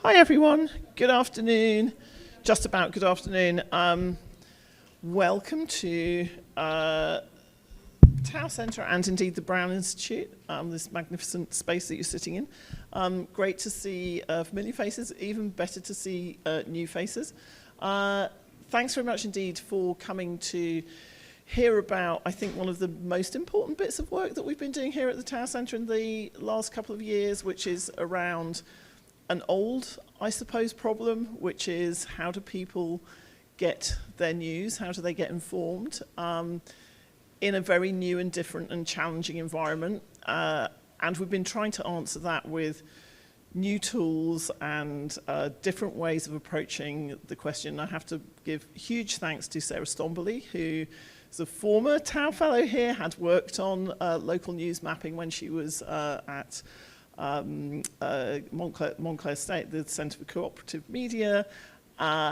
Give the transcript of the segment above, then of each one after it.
Hi everyone, good afternoon, just about good afternoon. Welcome to Tower Centre and indeed the Brown Institute, this magnificent space that you're sitting in. Great to see familiar faces, even better to see new faces. Thanks very much indeed for coming to hear about, I think, one of the most important bits of work that we've been doing here at the Tower Centre in the last couple of years, which is around an old, I suppose, problem, which is how do people get their news, how do they get informed in a very new and different and challenging environment. And we've been trying to answer that with new tools and different ways of approaching the question. I have to give huge thanks to Sarah Stonbely, who is a former Tower Fellow here, had worked on local news mapping when she was at Montclair State, the Centre for Cooperative Media,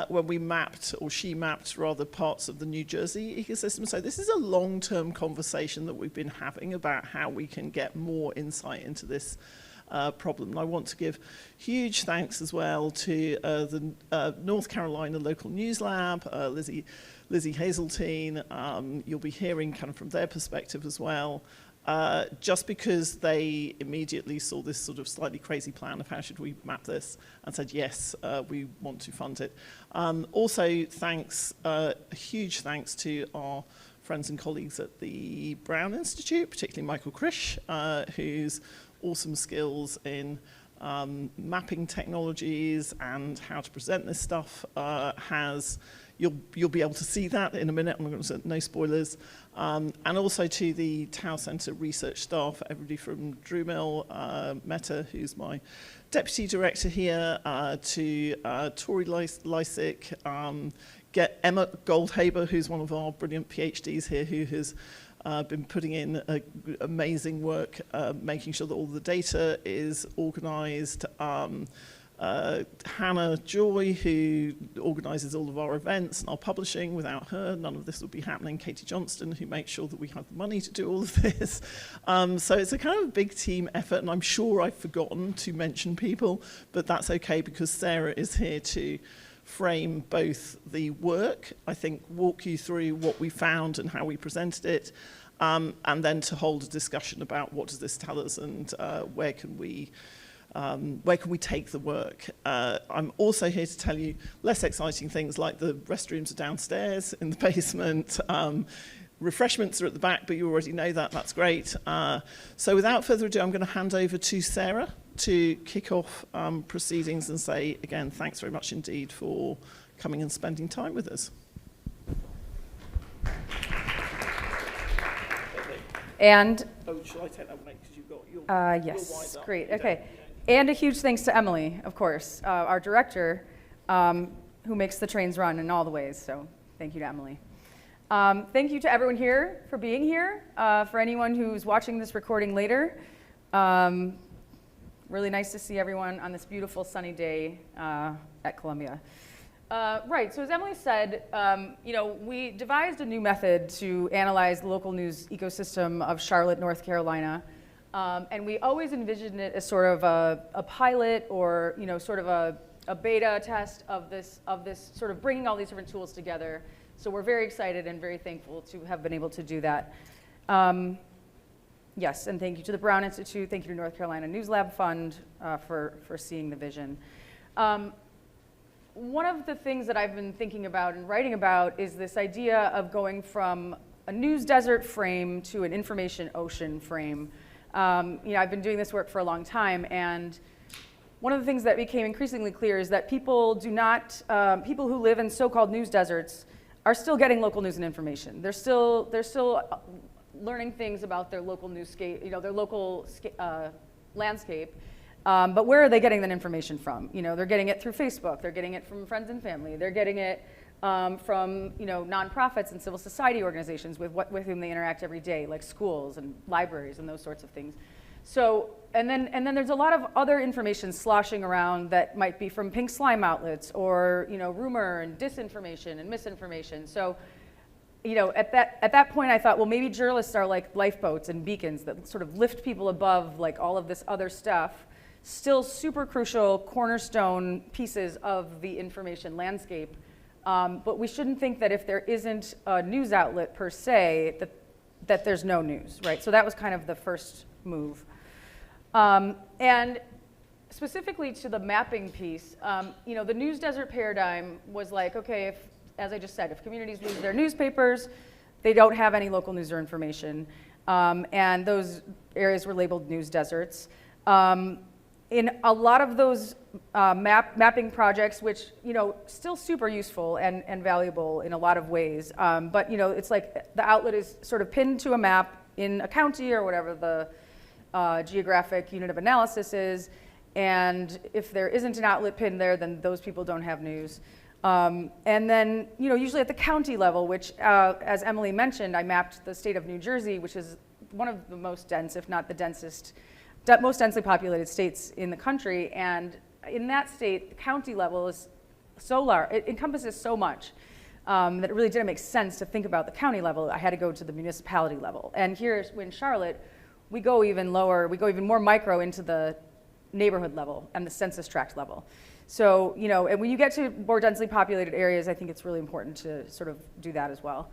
when we mapped, or she mapped rather, parts of the New Jersey ecosystem. So this is a long-term conversation that we've been having about how we can get more insight into this problem. And I want to give huge thanks as well to the North Carolina Local News Lab, Lizzie Hazeltine. You'll be hearing kind of from their perspective as well. Just because they immediately saw this sort of slightly crazy plan of how should we map this and said, yes, we want to fund it. Also, thanks, huge thanks to our friends and colleagues at the Brown Institute, particularly Michael Krisch, whose awesome skills in mapping technologies and how to present this stuff You'll be able to see that in a minute. I'm going to say no spoilers. And also to the Tower Centre research staff, everybody from Dhrumil Mehta, who's my deputy director here, to Tori Lysick, get Emma Goldhaber, who's one of our brilliant PhDs here, who has been putting in amazing work, making sure that all the data is organised. Hannah Joy, who organises all of our events and our publishing. Without her, none of this would be happening. Katie Johnston, who makes sure that we have the money to do all of this. So it's a kind of big team effort, and I'm sure I've forgotten to mention people, but that's okay because Sarah is here to frame both the work, I think walk you through what we found and how we presented it, and then to hold a discussion about what does this tell us and where can we take the work. I'm also here to tell you less exciting things like the restrooms are downstairs in the basement, refreshments are at the back, but you already know that, that's great. So without further ado, I'm going to hand over to Sarah to kick off proceedings and say, again, thanks very much indeed for coming and spending time with us. And oh, shall I take that one, because you've got your yes, great, okay. And a huge thanks to Emily, of course, our director, who makes the trains run in all the ways. So thank you to Emily. Thank you to everyone here for being here. For anyone who's watching this recording later, really nice to see everyone on this beautiful sunny day at Columbia. Right, so as Emily said, we devised a new method to analyze the local news ecosystem of Charlotte, North Carolina. And we always envisioned it as sort of a pilot or, sort of a beta test of this sort of bringing all these different tools together. So we're very excited and very thankful to have been able to do that. Yes, and thank you to the Brown Institute, thank you to North Carolina News Lab Fund for seeing the vision. One of the things that I've been thinking about and writing about is this idea of going from a news desert frame to an information ocean frame. I've been doing this work for a long time, and one of the things that became increasingly clear is that people who live in so-called news deserts are still getting local news and information. They're still learning things about their local newscape, their local landscape. But where are they getting that information from? They're getting it through Facebook. They're getting it from friends and family. They're getting it from nonprofits and civil society organizations with whom they interact every day, like schools and libraries and those sorts of things. So, and then there's a lot of other information sloshing around that might be from pink slime outlets or rumor and disinformation and misinformation. So, at that point I thought, well, maybe journalists are like lifeboats and beacons that sort of lift people above like all of this other stuff, still super crucial cornerstone pieces of the information landscape. But we shouldn't think that if there isn't a news outlet per se, that there's no news, right? So that was kind of the first move. And specifically to the mapping piece, the news desert paradigm was like, okay, if, as I just said, if communities lose their newspapers, they don't have any local news or information. And those areas were labeled news deserts. In a lot of those mapping projects, which, still super useful and valuable in a lot of ways, but, it's like the outlet is sort of pinned to a map in a county or whatever the geographic unit of analysis is, and if there isn't an outlet pinned there, then those people don't have news. And then, usually at the county level, which, as Emily mentioned, I mapped the state of New Jersey, which is one of the most dense, if not the most densely populated states in the country. And in that state, the county level is so large, it encompasses so much that it really didn't make sense to think about the county level. I had to go to the municipality level. And here in Charlotte, we go even lower, we go even more micro into the neighborhood level and the census tract level. So, and when you get to more densely populated areas, I think it's really important to sort of do that as well.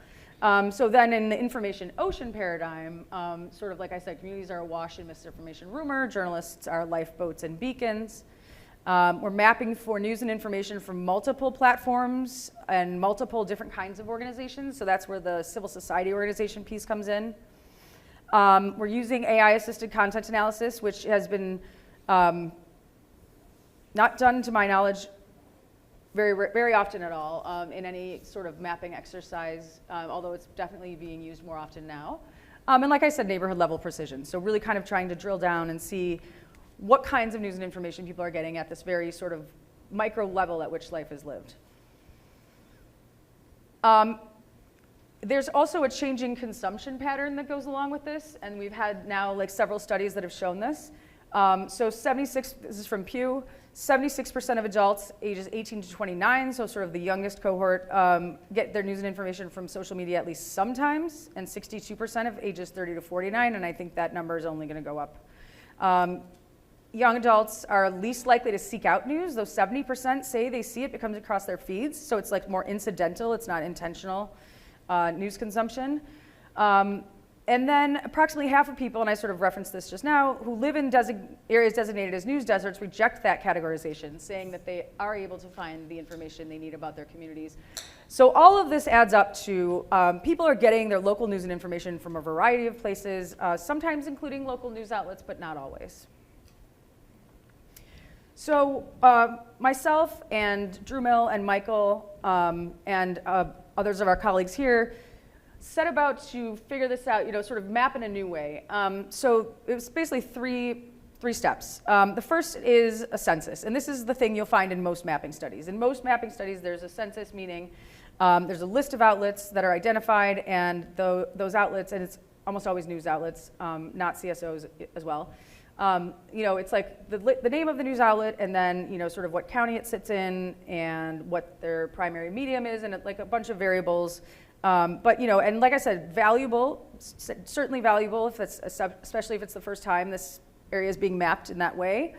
So then in the information ocean paradigm, sort of like I said, communities are awash in misinformation rumor, journalists are lifeboats and beacons. We're mapping for news and information from multiple platforms and multiple different kinds of organizations, so that's where the civil society organization piece comes in. We're using AI-assisted content analysis, which has been not done, to my knowledge, very often at all in any sort of mapping exercise, although it's definitely being used more often now. And like I said, neighborhood level precision. So really kind of trying to drill down and see what kinds of news and information people are getting at this very sort of micro level at which life is lived. There's also a changing consumption pattern that goes along with this, and we've had now like several studies that have shown this. So 76, this is from Pew, 76% of adults ages 18 to 29, so sort of the youngest cohort, get their news and information from social media at least sometimes, and 62% of ages 30 to 49, and I think that number is only going to go up. Young adults are least likely to seek out news, though 70% say they see it comes across their feeds, so it's like more incidental, it's not intentional news consumption. And then approximately half of people, and I sort of referenced this just now, who live in areas designated as news deserts reject that categorization, saying that they are able to find the information they need about their communities. So all of this adds up to people are getting their local news and information from a variety of places, sometimes including local news outlets, but not always. So myself and Dhrumil and Michael and others of our colleagues here set about to figure this out, sort of map in a new way. So it was basically three steps. The first is a census, and this is the thing you'll find in most mapping studies. In most mapping studies, there's a census, meaning there's a list of outlets that are identified, and those outlets, and it's almost always news outlets, not CSOs as well. It's like the name of the news outlet, and then sort of what county it sits in, and what their primary medium is, and like a bunch of variables. But and like I said, valuable, certainly valuable if it's especially if it's the first time this area is being mapped in that way.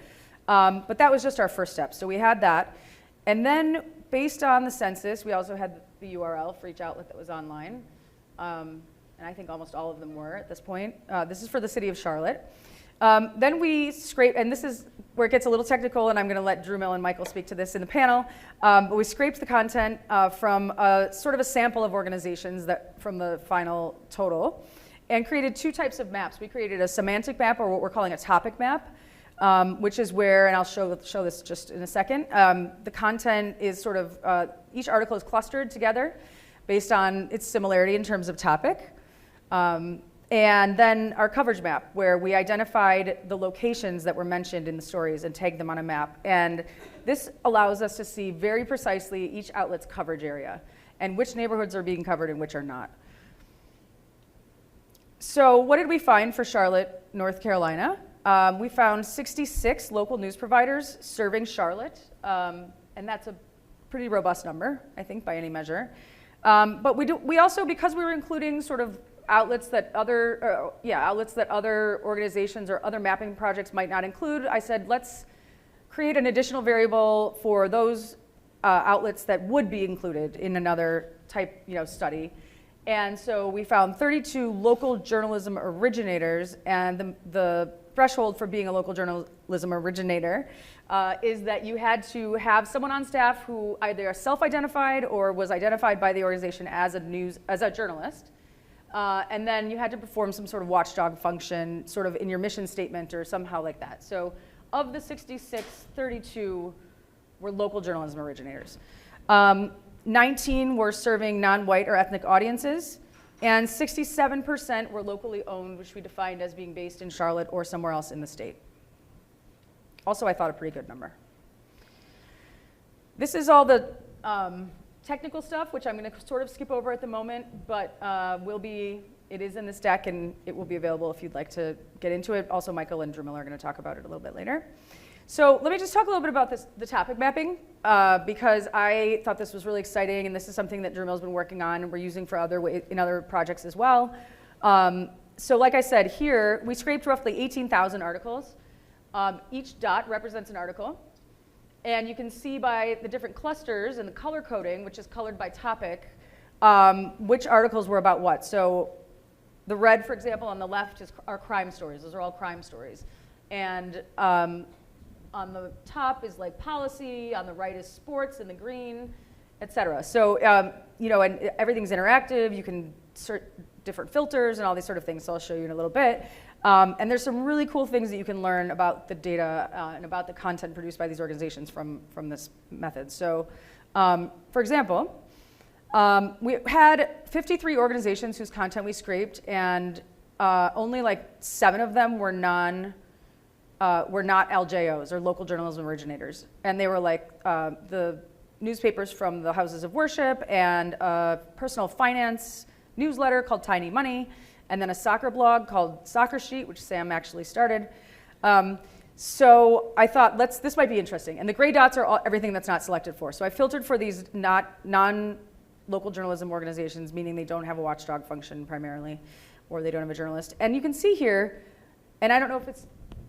But that was just our first step. So we had that, and then based on the census, we also had the URL for each outlet that was online, and I think almost all of them were at this point. This is for the city of Charlotte. Then we scraped, and this is where it gets a little technical, and I'm going to let Dhrumil and Michael speak to this in the panel, but we scraped the content from sort of a sample of organizations from the final total, and created two types of maps. We created a semantic map, or what we're calling a topic map, which is where, and I'll show this just in a second, the content is sort of, each article is clustered together based on its similarity in terms of topic. And then our coverage map, where we identified the locations that were mentioned in the stories and tagged them on a map. And this allows us to see very precisely each outlet's coverage area and which neighborhoods are being covered and which are not. So what did we find for Charlotte, North Carolina? We found 66 local news providers serving Charlotte, and that's a pretty robust number, I think, by any measure. But we also, because we were including sort of outlets that other organizations or other mapping projects might not include, I said let's create an additional variable for those outlets that would be included in another type study. And so we found 32 local journalism originators, and the threshold for being a local journalism originator is that you had to have someone on staff who either self-identified or was identified by the organization as a journalist. And then you had to perform some sort of watchdog function sort of in your mission statement or somehow like that. So of the 66, 32 were local journalism originators. 19 were serving non-white or ethnic audiences, and 67% were locally owned, which we defined as being based in Charlotte or somewhere else in the state. Also, I thought a pretty good number. This is all the technical stuff, which I'm going to sort of skip over at the moment, but it is in this deck, and it will be available if you'd like to get into it. Also, Michael and Dhrumil are going to talk about it a little bit later. So let me just talk a little bit about the topic mapping, because I thought this was really exciting, and this is something that Dhrumil's been working on and we're using for in other projects as well. So like I said, here we scraped roughly 18,000 articles. Each dot represents an article, and you can see by the different clusters and the color coding, which is colored by topic, which articles were about what. So the red, for example, on the left are crime stories. Those are all crime stories. And on the top is like policy, on the right is sports, in the green, et cetera. So, and everything's interactive. You can insert different filters and all these sort of things, so I'll show you in a little bit. And there's some really cool things that you can learn about the data and about the content produced by these organizations from this method. So, for example, we had 53 organizations whose content we scraped, and only like 7 of them were not LJOs, or local journalism originators. And they were like the newspapers from the houses of worship, and a personal finance newsletter called Tiny Money, and then a soccer blog called Soccer Sheet, which Sam actually started. So I thought, this might be interesting. And the gray dots are everything that's not selected for. So I filtered for these non-local journalism organizations, meaning they don't have a watchdog function primarily, or they don't have a journalist. And you can see here, and I don't know if it's,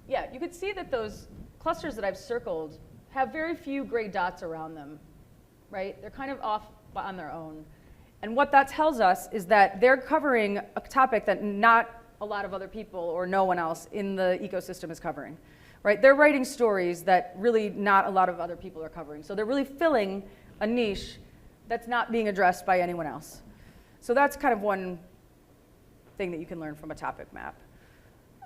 yeah, you can see that those clusters that I've circled have very few gray dots around them, right? They're kind of off on their own. And what that tells us is that they're covering a topic that not a lot of other people or no one else in the ecosystem is covering, right? They're writing stories that really not a lot of other people are covering. So they're really filling a niche that's not being addressed by anyone else. So that's kind of one thing that you can learn from a topic map.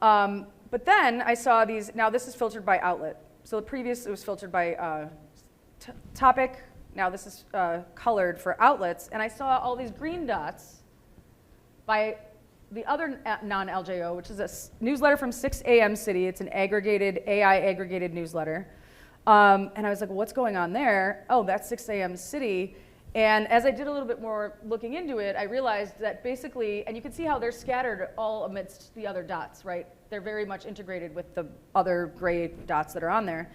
But then I saw these, now this is filtered by outlet. So the previous, it was filtered by topic. Now this is colored for outlets. And I saw all these green dots by the other non-LJO, which is a newsletter from 6 AM City. It's an aggregated, AI aggregated newsletter. And I was like, well, what's going on there? Oh, that's 6 AM City. And as I did a little bit more looking into it, I realized that basically, and you can see how they're scattered all amidst the other dots, right? They're very much integrated with the other gray dots that are on there.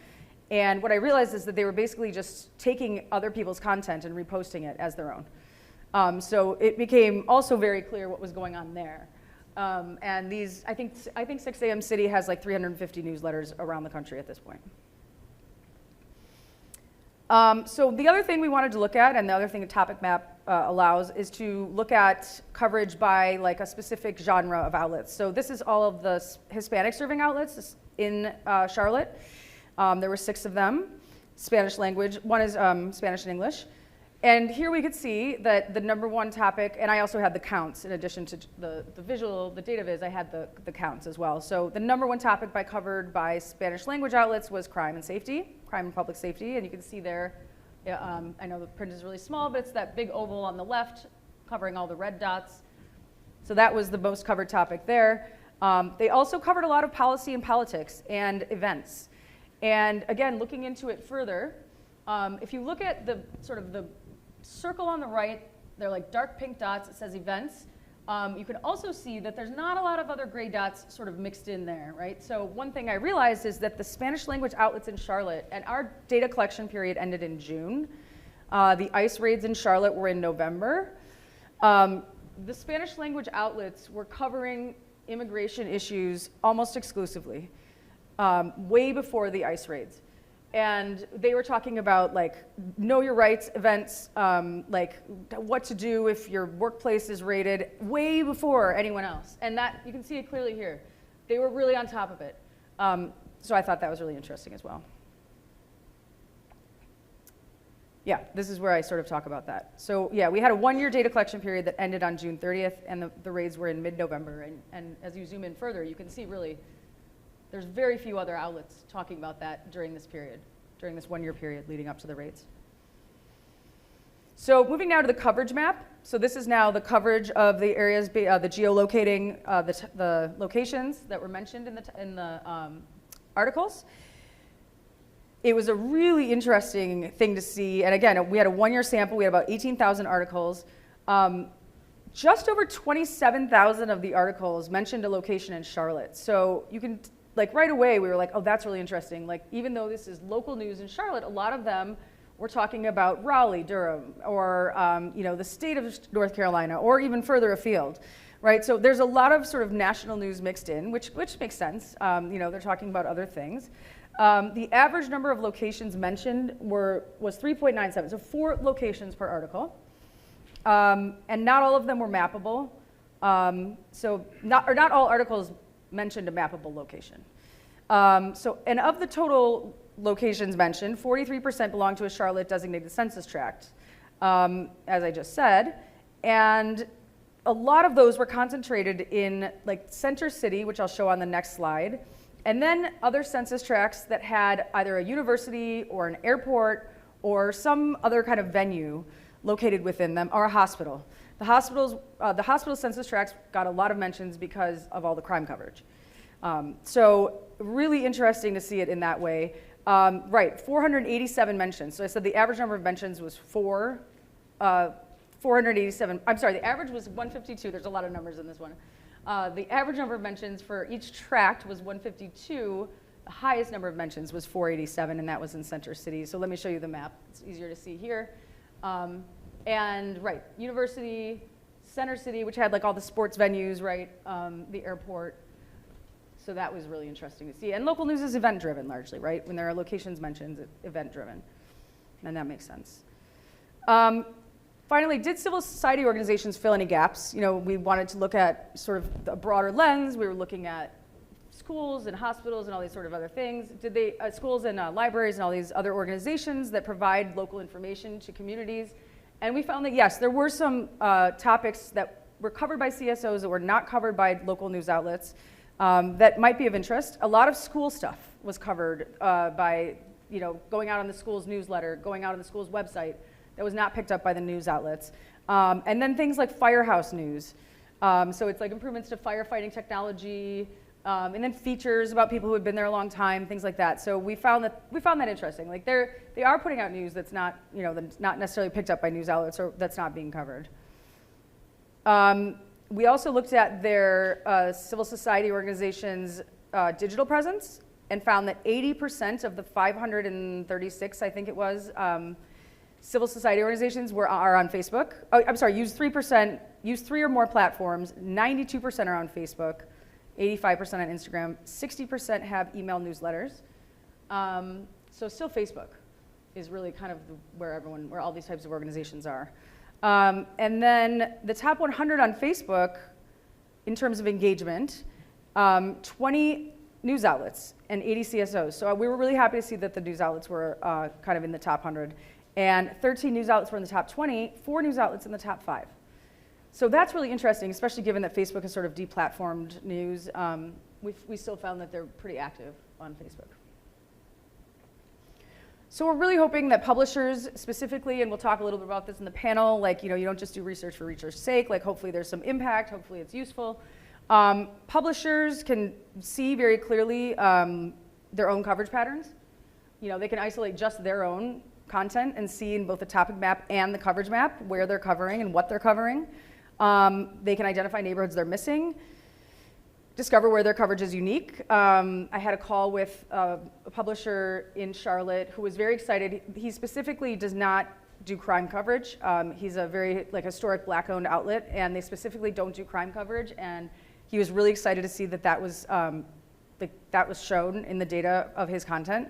And what I realized is that they were basically just taking other people's content and reposting it as their own. So it became also very clear what was going on there. And these, I think 6 AM City has like 350 newsletters around the country at this point. So the other thing we wanted to look at, and the other thing a topic map allows, is to look at coverage by like a specific genre of outlets. So this is all of the Hispanic serving outlets in Charlotte. There were 6 of them, Spanish language. One is Spanish and English. And here we could see that the #1 topic, and I also had the counts in addition to the visual, the data viz, I had the counts as well. So the #1 topic covered by Spanish language outlets was crime and safety, crime and public safety. And you can see there, I know the print is really small, but it's that big oval on the left covering all the red dots. So that was the most covered topic there. They also covered a lot of policy and politics and events. And again, looking into it further, if you look at the sort of the circle on the right, they're like dark pink dots, it says events. You can also see that there's not a lot of other gray dots sort of mixed in there, right? So one thing I realized is that the Spanish language outlets in Charlotte, and our data collection period ended in June. The ICE raids in Charlotte were in November. The Spanish language outlets were covering immigration issues almost exclusively, way before the ICE raids. And they were talking about like know your rights events, like what to do if your workplace is raided way before anyone else. And that, you can see it clearly here. They were really on top of it. So I thought that was really interesting as well. Yeah, this is where I sort of talk about that. So yeah, we had a 1-year data collection period that ended on June 30th, and the raids were in mid-November. And as you zoom in further, you can see really there's very few other outlets talking about that during this period, during this 1-year period leading up to the raids. So moving now to the coverage map. So this is now the coverage of the areas, the geolocating, the locations that were mentioned in the articles. It was a really interesting thing to see. And again, we had a 1-year sample. We had about 18,000 articles. Just over 27,000 of the articles mentioned a location in Charlotte. So you can, like right away, we were like, oh, that's really interesting. Like even though this is local news in Charlotte, a lot of them were talking about Raleigh, Durham, or the state of North Carolina, or even further afield. Right, so there's a lot of sort of national news mixed in, which makes sense. They're talking about other things. The average number of locations mentioned was 3.97, so 4 locations per article. And not all of them were mappable. So not all articles mentioned a mappable location. And of the total locations mentioned, 43% belong to a Charlotte designated census tract, as I just said. And a lot of those were concentrated in like Center City, which I'll show on the next slide, and then other census tracts that had either a university or an airport or some other kind of venue located within them, or a hospital. The hospital census tracts got a lot of mentions because of all the crime coverage. So really interesting to see it in that way. Right, 487 mentions. So I said the average number of mentions was 487. I'm sorry, the average was 152. There's a lot of numbers in this one. The average number of mentions for each tract was 152. The highest number of mentions was 487, and that was in Center City. So let me show you the map. It's easier to see here. And right, University, Center City, which had like all the sports venues, right, the airport. So that was really interesting to see. And local news is event-driven largely, right? When there are locations mentioned, it's event-driven. And that makes sense. Finally, did civil society organizations fill any gaps? We wanted to look at sort of a broader lens. We were looking at schools and hospitals and all these sort of other things. Did they, schools and libraries and all these other organizations that provide local information to communities? And we found that yes, there were some topics that were covered by CSOs that were not covered by local news outlets that might be of interest. A lot of school stuff was covered by, going out on the school's newsletter, going out on the school's website that was not picked up by the news outlets. And then things like firehouse news. So it's like improvements to firefighting technology, and then features about people who had been there a long time, things like that. So we found that interesting. Like they are putting out news that's not, that's not necessarily picked up by news outlets or that's not being covered. We also looked at their civil society organizations' digital presence and found that 80% of the 536, I think it was, civil society organizations are on Facebook. Oh, I'm sorry, use 3 or more platforms. 92% are on Facebook, 85% on Instagram, 60% have email newsletters. So still Facebook is really kind of where all these types of organizations are. And then the top 100 on Facebook, in terms of engagement, 20 news outlets and 80 CSOs. So we were really happy to see that the news outlets were kind of in the top 100. And 13 news outlets were in the top 20, 4 news outlets in the top 5. So that's really interesting, especially given that Facebook has sort of deplatformed news. We still found that they're pretty active on Facebook. So we're really hoping that publishers specifically, and we'll talk a little bit about this in the panel, like, you don't just do research for research's sake, like hopefully there's some impact, hopefully it's useful. Publishers can see very clearly their own coverage patterns. They can isolate just their own content and see in both the topic map and the coverage map where they're covering and what they're covering. They can identify neighborhoods they're missing, discover where their coverage is unique. I had a call with a publisher in Charlotte who was very excited. He specifically does not do crime coverage. He's a very historic Black-owned outlet, and they specifically don't do crime coverage. And he was really excited to see that was shown in the data of his content.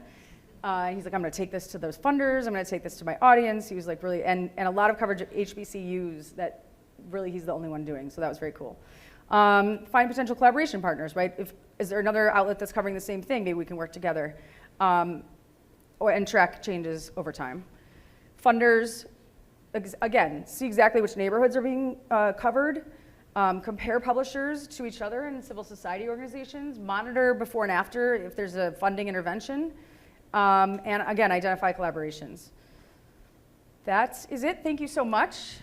He's like, I'm going to take this to those funders. I'm going to take this to my audience. He was like really, and a lot of coverage of HBCUs that really he's the only one doing. So that was very cool. Find potential collaboration partners, right? Is there another outlet that's covering the same thing? Maybe we can work together. And track changes over time. Funders, again, see exactly which neighborhoods are being covered. Compare publishers to each other and civil society organizations. Monitor before and after if there's a funding intervention. And again, identify collaborations. That is it. Thank you so much.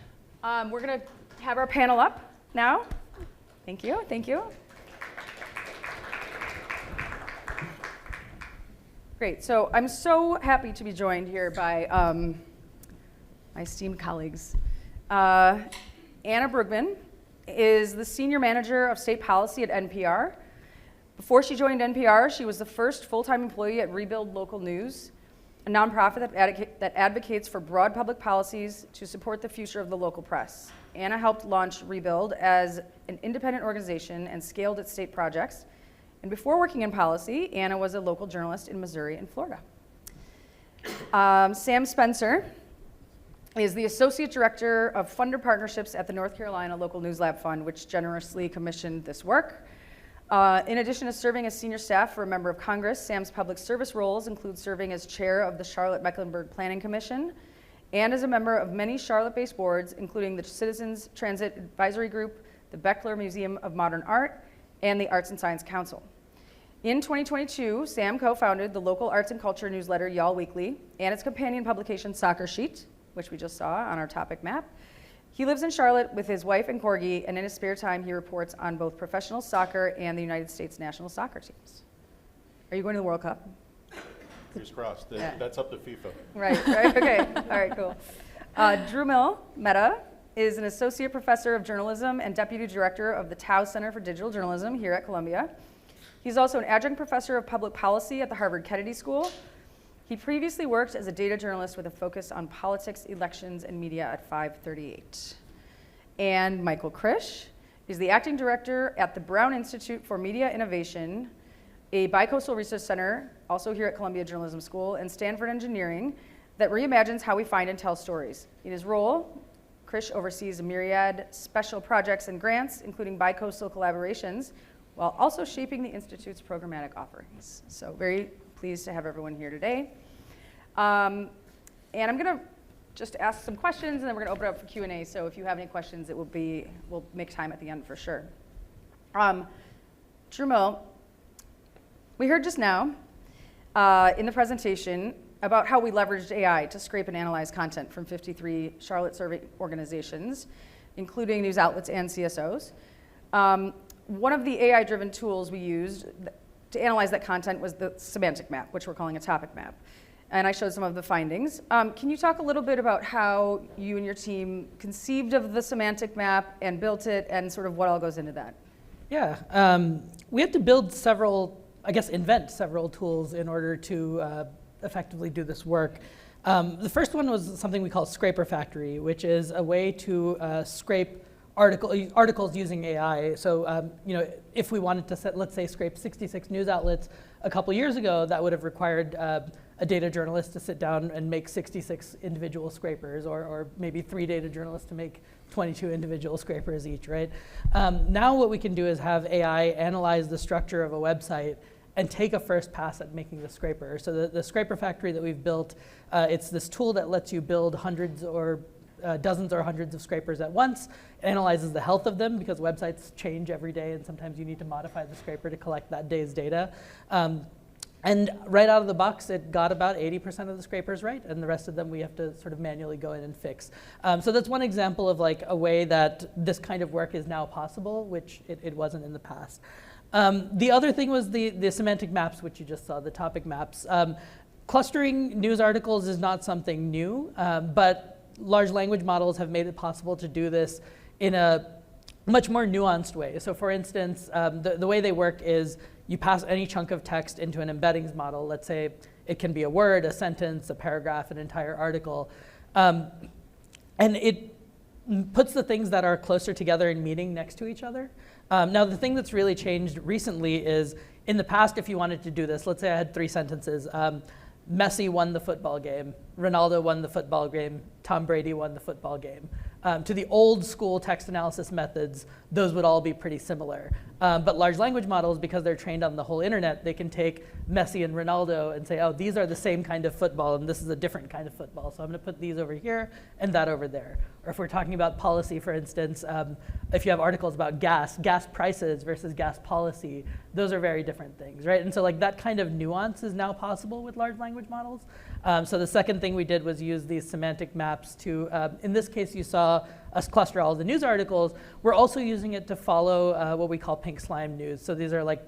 We're going to have our panel up now. Thank you. Thank you. Great. So I'm so happy to be joined here by my esteemed colleagues. Anna Brugmann is the Senior Manager of State Policy at NPR. Before she joined NPR, she was the first full-time employee at Rebuild Local News, a nonprofit that advocates for broad public policies to support the future of the local press. Anna helped launch Rebuild as an independent organization and scaled its state projects. And before working in policy, Anna was a local journalist in Missouri and Florida. Sam Spencer is the Associate Director of Funder Partnerships at the North Carolina Local News Lab Fund, which generously commissioned this work. In addition to serving as senior staff for a member of Congress, Sam's public service roles include serving as chair of the Charlotte-Mecklenburg Planning Commission and as a member of many Charlotte-based boards, including the Citizens Transit Advisory Group, the Beckler Museum of Modern Art, and the Arts and Science Council. In 2022, Sam co-founded the local arts and culture newsletter Y'all Weekly and its companion publication Soccer Sheet, which we just saw on our topic map. He lives in Charlotte with his wife and corgi, and in his spare time, he reports on both professional soccer and the United States national soccer teams. Are you going to the World Cup? Fingers crossed. Yeah. That's up to FIFA. Right, okay, all right, cool. Dhrumil Mehta is an associate professor of journalism and deputy director of the Tao Center for Digital Journalism here at Columbia. He's also an adjunct professor of public policy at the Harvard Kennedy School. He previously worked as a data journalist with a focus on politics, elections, and media at 538. And Michael Krisch is the acting director at the Brown Institute for Media Innovation, a bicoastal research center, also here at Columbia Journalism School, and Stanford Engineering, that reimagines how we find and tell stories. In his role, Krisch oversees a myriad special projects and grants, including bicoastal collaborations, while also shaping the Institute's programmatic offerings. So very pleased to have everyone here today. And I'm going to just ask some questions, and then we're going to open it up for Q&A. So if you have any questions, we'll make time at the end for sure. Dhrumil, we heard just now in the presentation about how we leveraged AI to scrape and analyze content from 53 Charlotte survey organizations, including news outlets and CSOs. One of the AI-driven tools we used to analyze that content was the semantic map, which we're calling a topic map. And I showed some of the findings. Can you talk a little bit about how you and your team conceived of the semantic map and built it, and sort of what all goes into that? Yeah, we had to build invent several tools in order to effectively do this work. The first one was something we call Scraper Factory, which is a way to scrape articles using AI. So, if we wanted to let's say scrape 66 news outlets a couple years ago, that would have required a data journalist to sit down and make 66 individual scrapers, or maybe 3 data journalists to make 22 individual scrapers each, right? Now what we can do is have AI analyze the structure of a website and take a first pass at making the scraper. So the Scraper Factory that we've built, it's this tool that lets you build hundreds or dozens or hundreds of scrapers at once, analyzes the health of them because websites change every day and sometimes you need to modify the scraper to collect that day's data. And right out of the box, it got about 80% of the scrapers right, and the rest of them we have to sort of manually go in and fix. So that's one example of like a way that this kind of work is now possible, which it wasn't in the past. The other thing was the semantic maps, which you just saw, the topic maps. Clustering news articles is not something new, but large language models have made it possible to do this in a much more nuanced way. So for instance, the way they work is you pass any chunk of text into an embeddings model. Let's say it can be a word, a sentence, a paragraph, an entire article. And it puts the things that are closer together in meaning next to each other. Now the thing that's really changed recently is in the past, if you wanted to do this, let's say I had 3 sentences, Messi won the football game, Ronaldo won the football game, Tom Brady won the football game. To the old school text analysis methods, those would all be pretty similar. But large language models, because they're trained on the whole internet, they can take Messi and Ronaldo and say, oh, these are the same kind of football, and this is a different kind of football. So I'm going to put these over here and that over there. Or if we're talking about policy, for instance, if you have articles about gas prices versus gas policy, those are very different things, right? And so like that kind of nuance is now possible with large language models. So the second thing we did was use these semantic maps to, in this case, you saw us cluster all of the news articles. We're also using it to follow what we call pink slime news. So these are like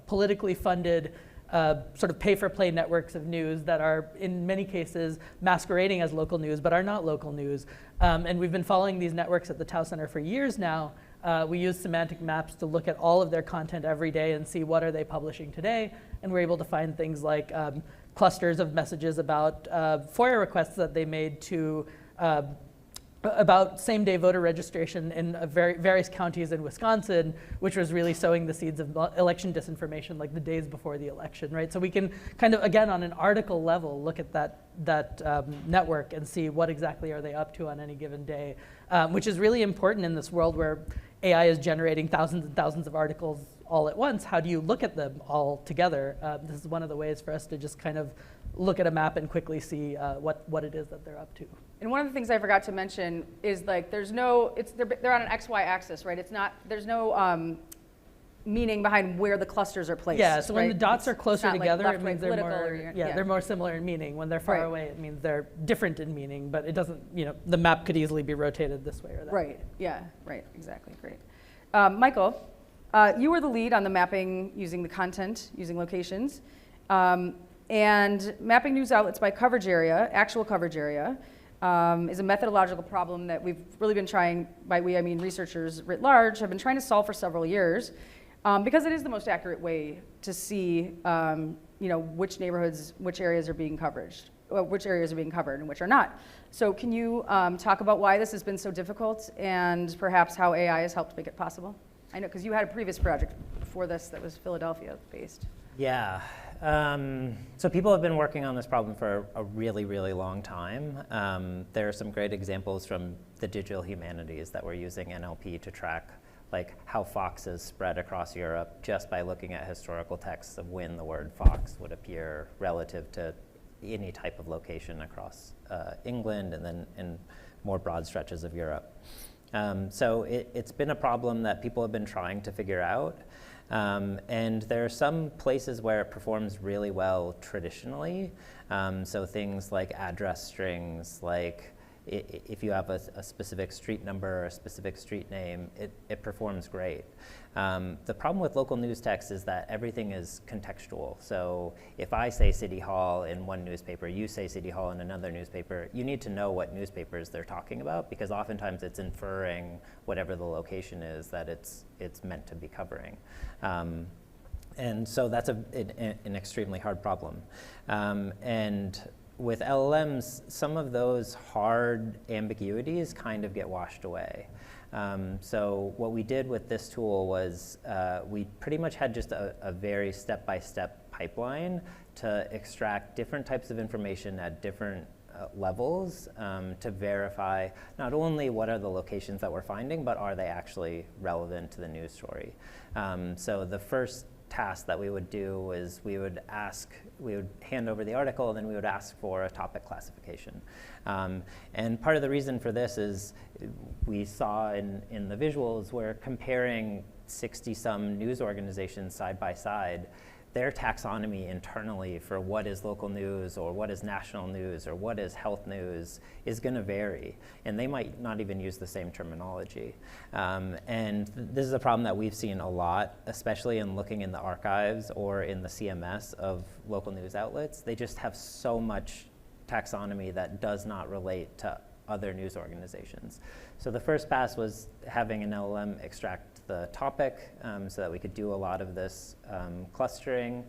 politically funded sort of pay-for-play networks of news that are, in many cases, masquerading as local news, but are not local news. And we've been following these networks at the Tau Center for years now. We use semantic maps to look at all of their content every day and see what are they publishing today. And we're able to find things like clusters of messages about FOIA requests that they made to about same-day voter registration in various counties in Wisconsin, which was really sowing the seeds of election disinformation like the days before the election, right? So we can kind of, again, on an article level, look at that network and see what exactly are they up to on any given day, which is really important in this world where AI is generating thousands and thousands of articles all at once. How do you look at them all together? This is one of the ways for us to just kind of look at a map and quickly see what it is that they're up to. And one of the things I forgot to mention is like they're on an XY axis, right? There's no meaning behind where the clusters are placed. Yeah, so when right? the dots are closer together, like it means they're more, they're more similar in meaning. When they're far Right. away, it means they're different in meaning, but it doesn't, the map could easily be rotated this way or that way. Right, yeah, right, exactly, great. Michael, you were the lead on the mapping using the content, using locations, and mapping news outlets by coverage area, actual coverage area, is a methodological problem that we've really been trying, by we I mean researchers writ large, have been trying to solve for several years, because it is the most accurate way to see which neighborhoods, which areas are being covered and which are not. So can you talk about why this has been so difficult and perhaps how AI has helped make it possible? I know, because you had a previous project before this that was Philadelphia based. Yeah. So people have been working on this problem for a really, really long time. There are some great examples from the digital humanities that we're using NLP to track like how foxes spread across Europe just by looking at historical texts of when the word fox would appear relative to any type of location across England and then in more broad stretches of Europe. So it's been a problem that people have been trying to figure out. And there are some places where it performs really well traditionally. So things like address strings, like if you have a specific street number or a specific street name, it performs great. The problem with local news text is that everything is contextual. So if I say City Hall in one newspaper, you say City Hall in another newspaper, you need to know what newspapers they're talking about, because oftentimes it's inferring whatever the location is that it's meant to be covering. And so that's an extremely hard problem. And with LLMs, some of those hard ambiguities kind of get washed away. So what we did with this tool was we pretty much had just a very step-by-step pipeline to extract different types of information at different levels to verify not only what are the locations that we're finding, but are they actually relevant to the news story. So the first task that we would do is we would hand over the article, and then we would ask for a topic classification. And part of the reason for this is we saw in the visuals, we're comparing 60-some news organizations side by side. Their taxonomy internally for what is local news or what is national news or what is health news is going to vary, and they might not even use the same terminology. And this is a problem that we've seen a lot, especially in looking in the archives or in the CMS of local news outlets. They just have so much taxonomy that does not relate to other news organizations. So the first pass was having an LLM extract the topic so that we could do a lot of this clustering.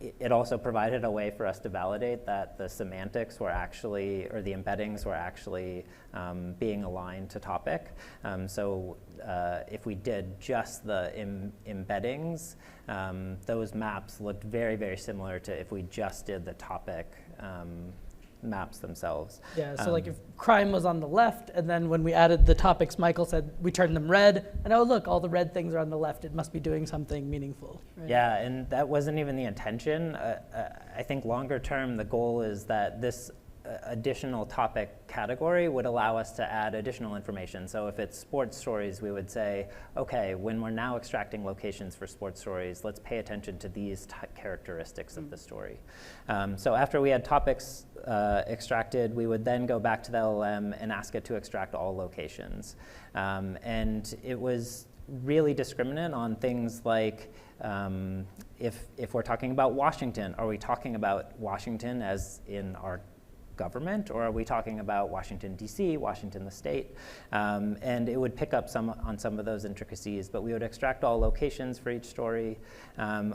It also provided a way for us to validate that the semantics were actually, or the embeddings were actually being aligned to topic. So if we did just the embeddings, those maps looked very, very similar to if we just did the topic maps themselves. Yeah, so like if crime was on the left, and then when we added the topics, Michael said we turned them red, and oh look, all the red things are on the left, it must be doing something meaningful. Right? Yeah, and that wasn't even the intention. I think longer term, the goal is that this additional topic category would allow us to add additional information. So if it's sports stories, we would say, okay, when we're now extracting locations for sports stories, let's pay attention to these characteristics of the story. So after we had topics extracted, we would then go back to the LLM and ask it to extract all locations. And it was really discriminant on things like if we're talking about Washington, are we talking about Washington as in our government, or are we talking about Washington, D.C., Washington, the state? And it would pick up on some of those intricacies, but we would extract all locations for each story.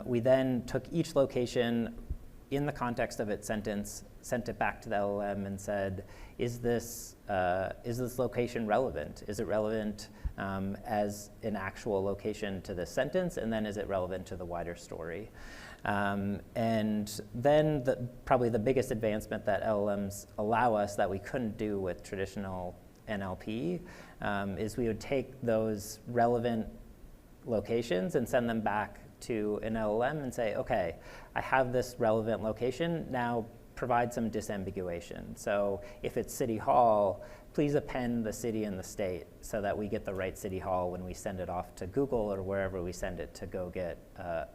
We then took each location in the context of its sentence, sent it back to the LLM and said, is this location relevant? Is it relevant as an actual location to this sentence, and then is it relevant to the wider story? And then probably the biggest advancement that LLMs allow us that we couldn't do with traditional NLP is we would take those relevant locations and send them back to an LLM and say, okay, I have this relevant location, now provide some disambiguation. So if it's City Hall, please append the city and the state so that we get the right City Hall when we send it off to Google or wherever we send it to go get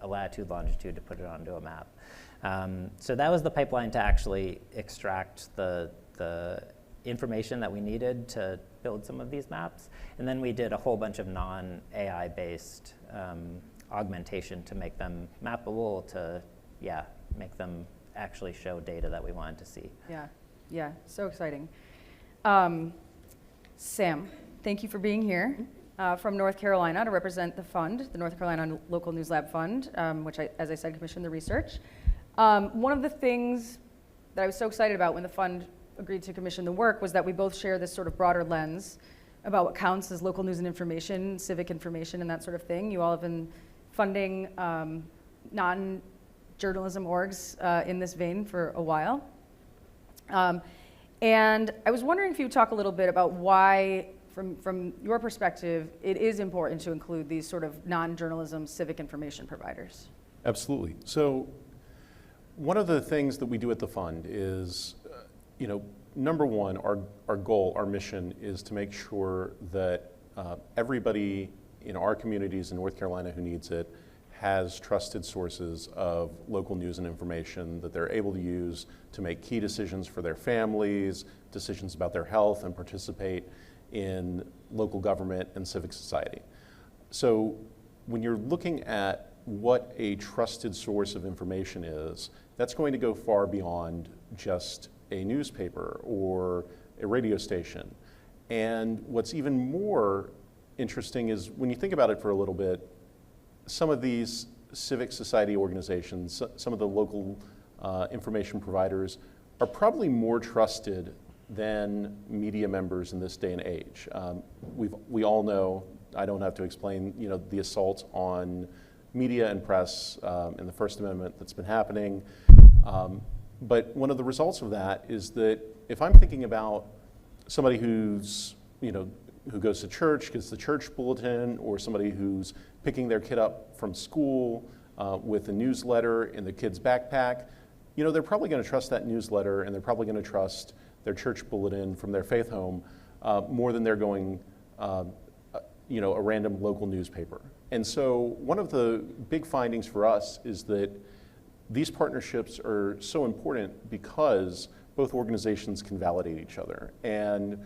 a latitude, longitude to put it onto a map. So that was the pipeline to actually extract the information that we needed to build some of these maps. And then we did a whole bunch of non-AI based augmentation to make them mappable, to make them actually show data that we wanted to see. Yeah, so exciting. Sam, thank you for being here from North Carolina to represent the fund, the North Carolina Local News Lab Fund, which, as I said, commissioned the research. One of the things that I was so excited about when the fund agreed to commission the work was that we both share this sort of broader lens about what counts as local news and information, civic information, and that sort of thing. You all have been funding non-journalism orgs in this vein for a while. And I was wondering if you would talk a little bit about why, from your perspective, it is important to include these sort of non-journalism civic information providers. Absolutely. So one of the things that we do at the fund is, number one, our goal, our mission is to make sure that everybody in our communities in North Carolina who needs it has trusted sources of local news and information that they're able to use to make key decisions for their families, decisions about their health, and participate in local government and civic society. So when you're looking at what a trusted source of information is, that's going to go far beyond just a newspaper or a radio station. And what's even more interesting is when you think about it for a little bit, some of these civic society organizations, some of the local information providers are probably more trusted than media members in this day and age. We all know, I don't have to explain, the assault on media and press and the First Amendment that's been happening. But one of the results of that is that if I'm thinking about somebody who's, who goes to church, gets the church bulletin, or somebody who's picking their kid up from school with a newsletter in the kid's backpack, they're probably going to trust that newsletter, and they're probably going to trust their church bulletin from their faith home more than they're going, a random local newspaper. And so one of the big findings for us is that these partnerships are so important because both organizations can validate each other. And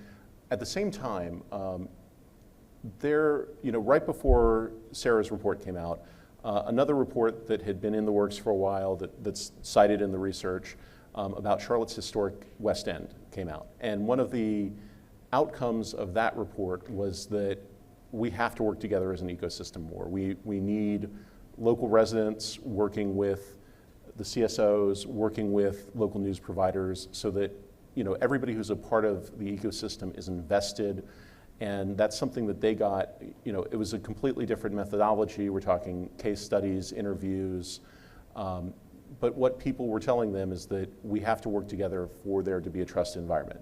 at the same time, right before Sarah's report came out, another report that had been in the works for a while that's cited in the research about Charlotte's historic West End came out. And one of the outcomes of that report was that we have to work together as an ecosystem more. We need local residents working with the CSOs, working with local news providers so that everybody who's a part of the ecosystem is invested And that's something that they got, it was a completely different methodology. We're talking case studies, interviews. But what people were telling them is that we have to work together for there to be a trusted environment.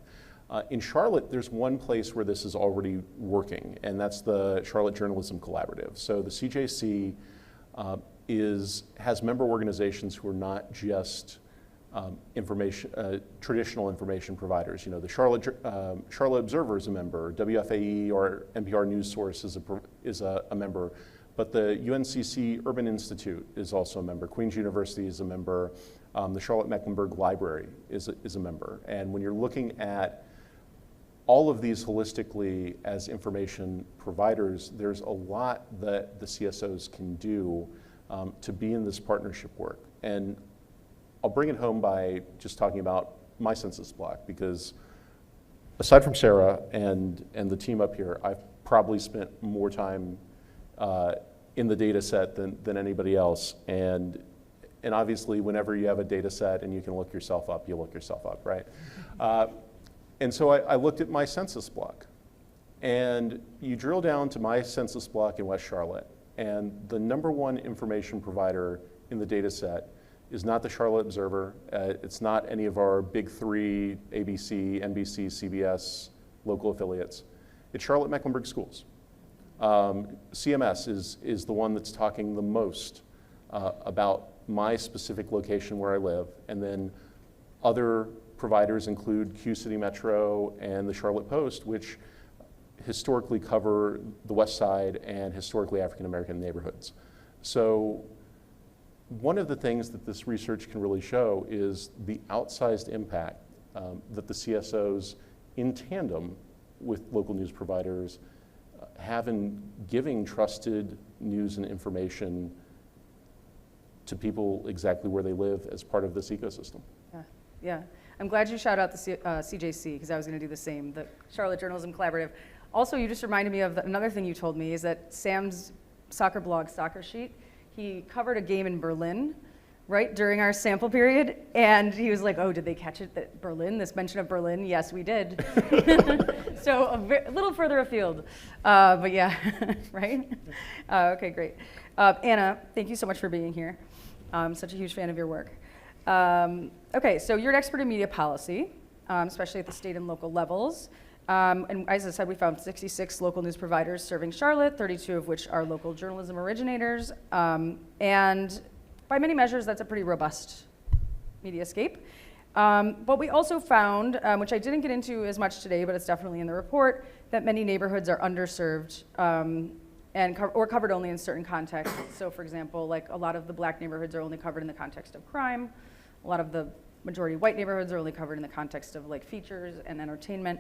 In Charlotte, there's one place where this is already working, and that's the Charlotte Journalism Collaborative. So the CJC has member organizations who are not just traditional information providers. The Charlotte Observer is a member, WFAE or NPR News Source is a member, but the UNCC Urban Institute is also a member. Queen's University is a member. The Charlotte Mecklenburg Library is a member. And when you're looking at all of these holistically as information providers, there's a lot that the CSOs can do to be in this partnership work. And I'll bring it home by just talking about my census block, because aside from Sarah and the team up here, I've probably spent more time in the data set than anybody else. And obviously, whenever you have a data set and you can look yourself up, you look yourself up, right? And so I looked at my census block. And you drill down to my census block in West Charlotte, and the number one information provider in the data set is not the Charlotte Observer. It's not any of our big three, ABC, NBC, CBS, local affiliates. It's Charlotte Mecklenburg Schools. CMS is the one that's talking the most about my specific location where I live. And then other providers include Q City Metro and the Charlotte Post, which historically cover the West Side and historically African American neighborhoods. So one of the things that this research can really show is the outsized impact that the CSOs, in tandem with local news providers, have in giving trusted news and information to people exactly where they live as part of this ecosystem. Yeah. I'm glad you shout out the CJC, because I was going to do the same, the Charlotte Journalism Collaborative. Also, you just reminded me of another thing you told me, is that Sam's soccer blog, Soccer Sheet, he covered a game in Berlin, right, during our sample period, and he was like, oh, did they catch it, that Berlin, this mention of Berlin? Yes, we did. So a little further afield, but yeah, right? Okay, great. Anna, thank you so much for being here. I'm such a huge fan of your work. Okay, so you're an expert in media policy, especially at the state and local levels. And as I said, we found 66 local news providers serving Charlotte, 32 of which are local journalism originators. And by many measures, that's a pretty robust mediascape. But we also found, which I didn't get into as much today, but it's definitely in the report, that many neighborhoods are underserved or covered only in certain contexts. So for example, like a lot of the Black neighborhoods are only covered in the context of crime. A lot of the majority white neighborhoods are only covered in the context of like features and entertainment.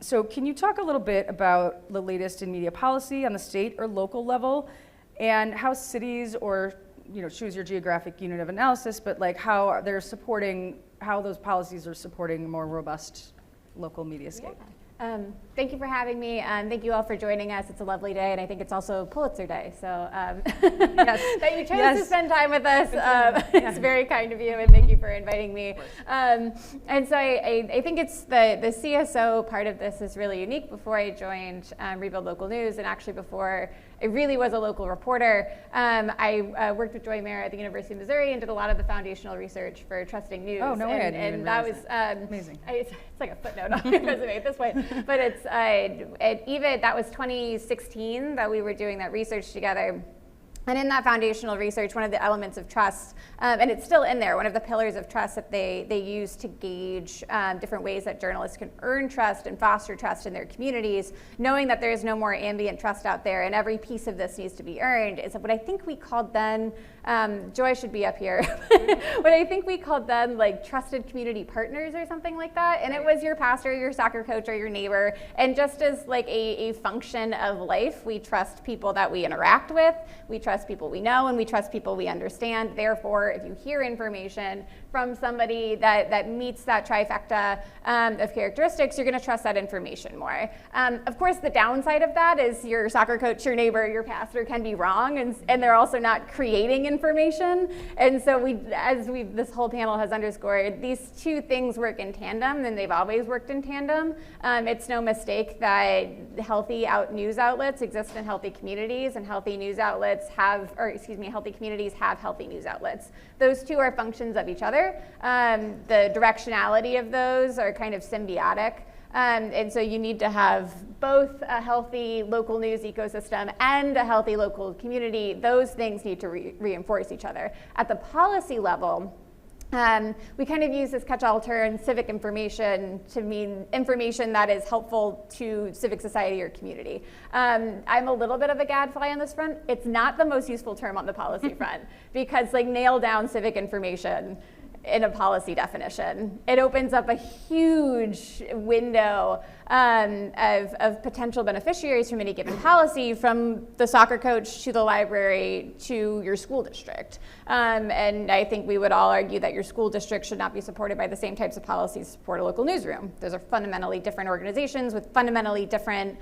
So can you talk a little bit about the latest in media policy on the state or local level, and how cities, or choose your geographic unit of analysis, but like how they're supporting, how those policies are supporting a more robust local mediascape? Yeah. Thank you for having me, and thank you all for joining us. It's a lovely day, and I think it's also Pulitzer Day, so yes. That you chose to spend time with us. It's very kind of you, and thank you for inviting me. And so I think it's the CSO part of this is really unique. Before I joined Rebuild Local News, and actually before I really was a local reporter, I worked with Joy Mayer at the University of Missouri and did a lot of the foundational research for Trusting News. Oh, no way. And that was amazing. It's like a footnote on my resume at this point. But it's even that was 2016 that we were doing that research together. And in that foundational research, one of the elements of trust, and it's still in there, one of the pillars of trust that they use to gauge different ways that journalists can earn trust and foster trust in their communities, knowing that there is no more ambient trust out there and every piece of this needs to be earned, is what I think we called then, Joy should be up here, what I think we called then like trusted community partners or something like that. And it was your pastor, your soccer coach, or your neighbor. And just as like a function of life, we trust people that we interact with, we trust trust people we know and we trust people we understand. Therefore, if you hear information from somebody that meets that trifecta of characteristics, you're going to trust that information more. Of course, the downside of that is your soccer coach, your neighbor, your pastor can be wrong, and they're also not creating information. And so this whole panel has underscored, these two things work in tandem, and they've always worked in tandem. It's no mistake that healthy news outlets exist in healthy communities, and healthy communities have healthy news outlets. Those two are functions of each other. The directionality of those are kind of symbiotic. And so you need to have both a healthy local news ecosystem and a healthy local community. Those things need to reinforce each other. At the policy level, we kind of use this catch-all term, civic information, to mean information that is helpful to civic society or community. I'm a little bit of a gadfly on this front. It's not the most useful term on the policy front, because nail down civic information in a policy definition. It opens up a huge window of potential beneficiaries from any given policy, from the soccer coach to the library to your school district. And I think we would all argue that your school district should not be supported by the same types of policies to support a local newsroom. Those are fundamentally different organizations with fundamentally different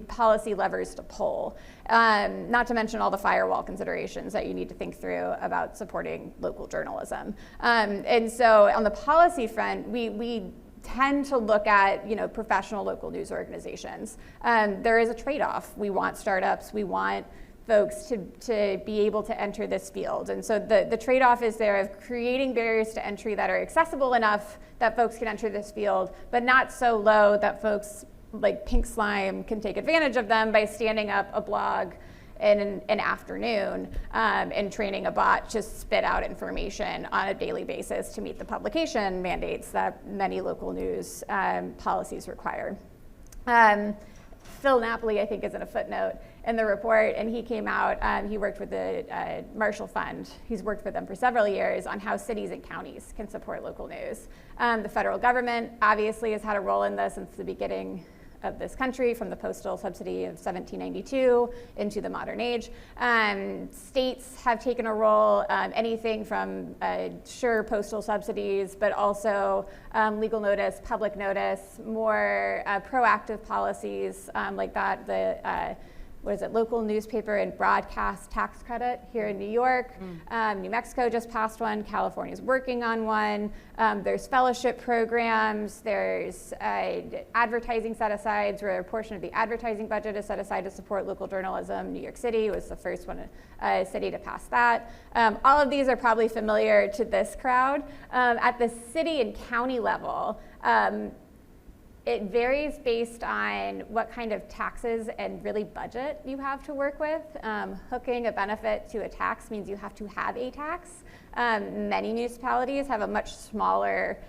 policy levers to pull. Not to mention all the firewall considerations that you need to think through about supporting local journalism. And so on the policy front, we tend to look at professional local news organizations. There is a trade-off. We want startups. We want folks to be able to enter this field. And so the trade-off is there of creating barriers to entry that are accessible enough that folks can enter this field, but not so low that folks like Pink Slime can take advantage of them by standing up a blog in an afternoon and training a bot to spit out information on a daily basis to meet the publication mandates that many local news policies require. Phil Napoli, I think, is in a footnote in the report, and he came out, he worked with the Marshall Fund. He's worked with them for several years on how cities and counties can support local news. The federal government obviously has had a role in this since the beginning of this country, from the postal subsidy of 1792 into the modern age. States have taken a role, anything from sure postal subsidies, but also legal notice, public notice, more proactive policies like that, local newspaper and broadcast tax credit here in New York. New Mexico just passed one. California's working on one. There's fellowship programs. There's advertising set-asides where a portion of the advertising budget is set aside to support local journalism. New York City was the first city to pass that. All of these are probably familiar to this crowd. At the city and county level, it varies based on what kind of taxes and really budget you have to work with. Hooking a benefit to a tax means you have to have a tax. Many municipalities have a much smaller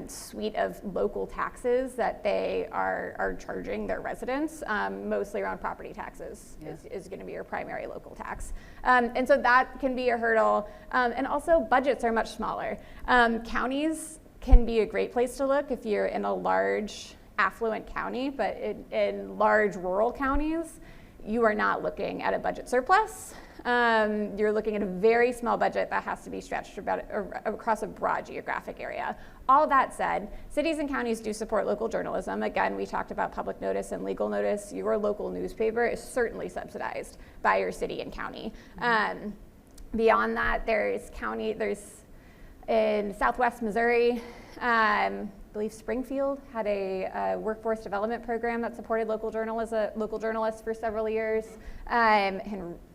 suite of local taxes that they are charging their residents, mostly around property taxes is going to be your primary local tax. And so that can be a hurdle. And also budgets are much smaller. Counties can be a great place to look if you're in a large affluent county, but in large rural counties, you are not looking at a budget surplus. You're looking at a very small budget that has to be stretched across a broad geographic area. All that said, cities and counties do support local journalism. Again, we talked about public notice and legal notice. Your local newspaper is certainly subsidized by your city and county. Beyond that, there's in Southwest Missouri, I believe Springfield had a workforce development program that supported local journalists for several years.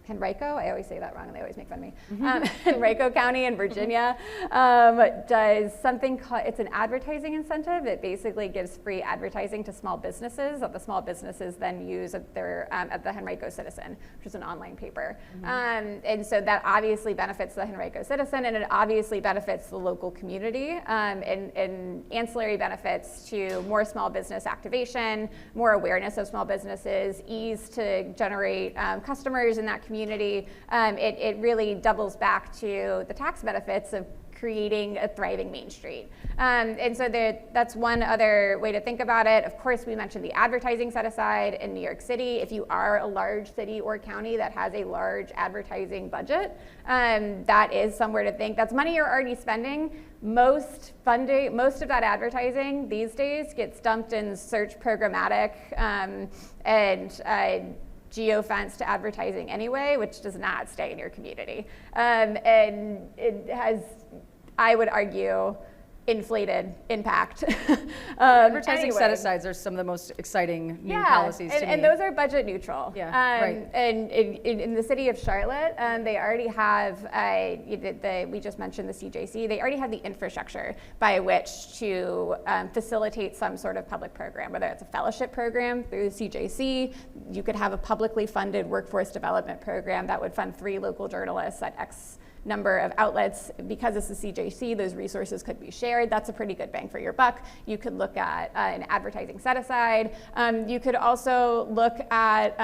Henrico, I always say that wrong and they always make fun of me. Henrico County in Virginia does something called, it's an advertising incentive. It basically gives free advertising to small businesses that the small businesses then use at the Henrico Citizen, which is an online paper. And so that obviously benefits the Henrico Citizen, and it obviously benefits the local community, and ancillary benefits to more small business activation, more awareness of small businesses, ease to generate customers in that community. It really doubles back to the tax benefits of creating a thriving Main Street. And so that's one other way to think about it. Of course, we mentioned the advertising set aside in New York City. If you are a large city or county that has a large advertising budget, that is somewhere to think. That's money you're already spending. Most of that advertising these days gets dumped in search programmatic and geofenced advertising anyway, which does not stay in your community. And it has, I would argue, inflated impact. Advertising set-asides are some of the most exciting new policies to me. And those are budget neutral. Yeah, right. And in the city of Charlotte, they already have, we just mentioned the CJC, they already have the infrastructure by which to facilitate some sort of public program, whether it's a fellowship program through the CJC. You could have a publicly funded workforce development program that would fund 3 local journalists at X number of outlets. Because it's the CJC, those resources could be shared. That's a pretty good bang for your buck. You could look at an advertising set aside. You could also look at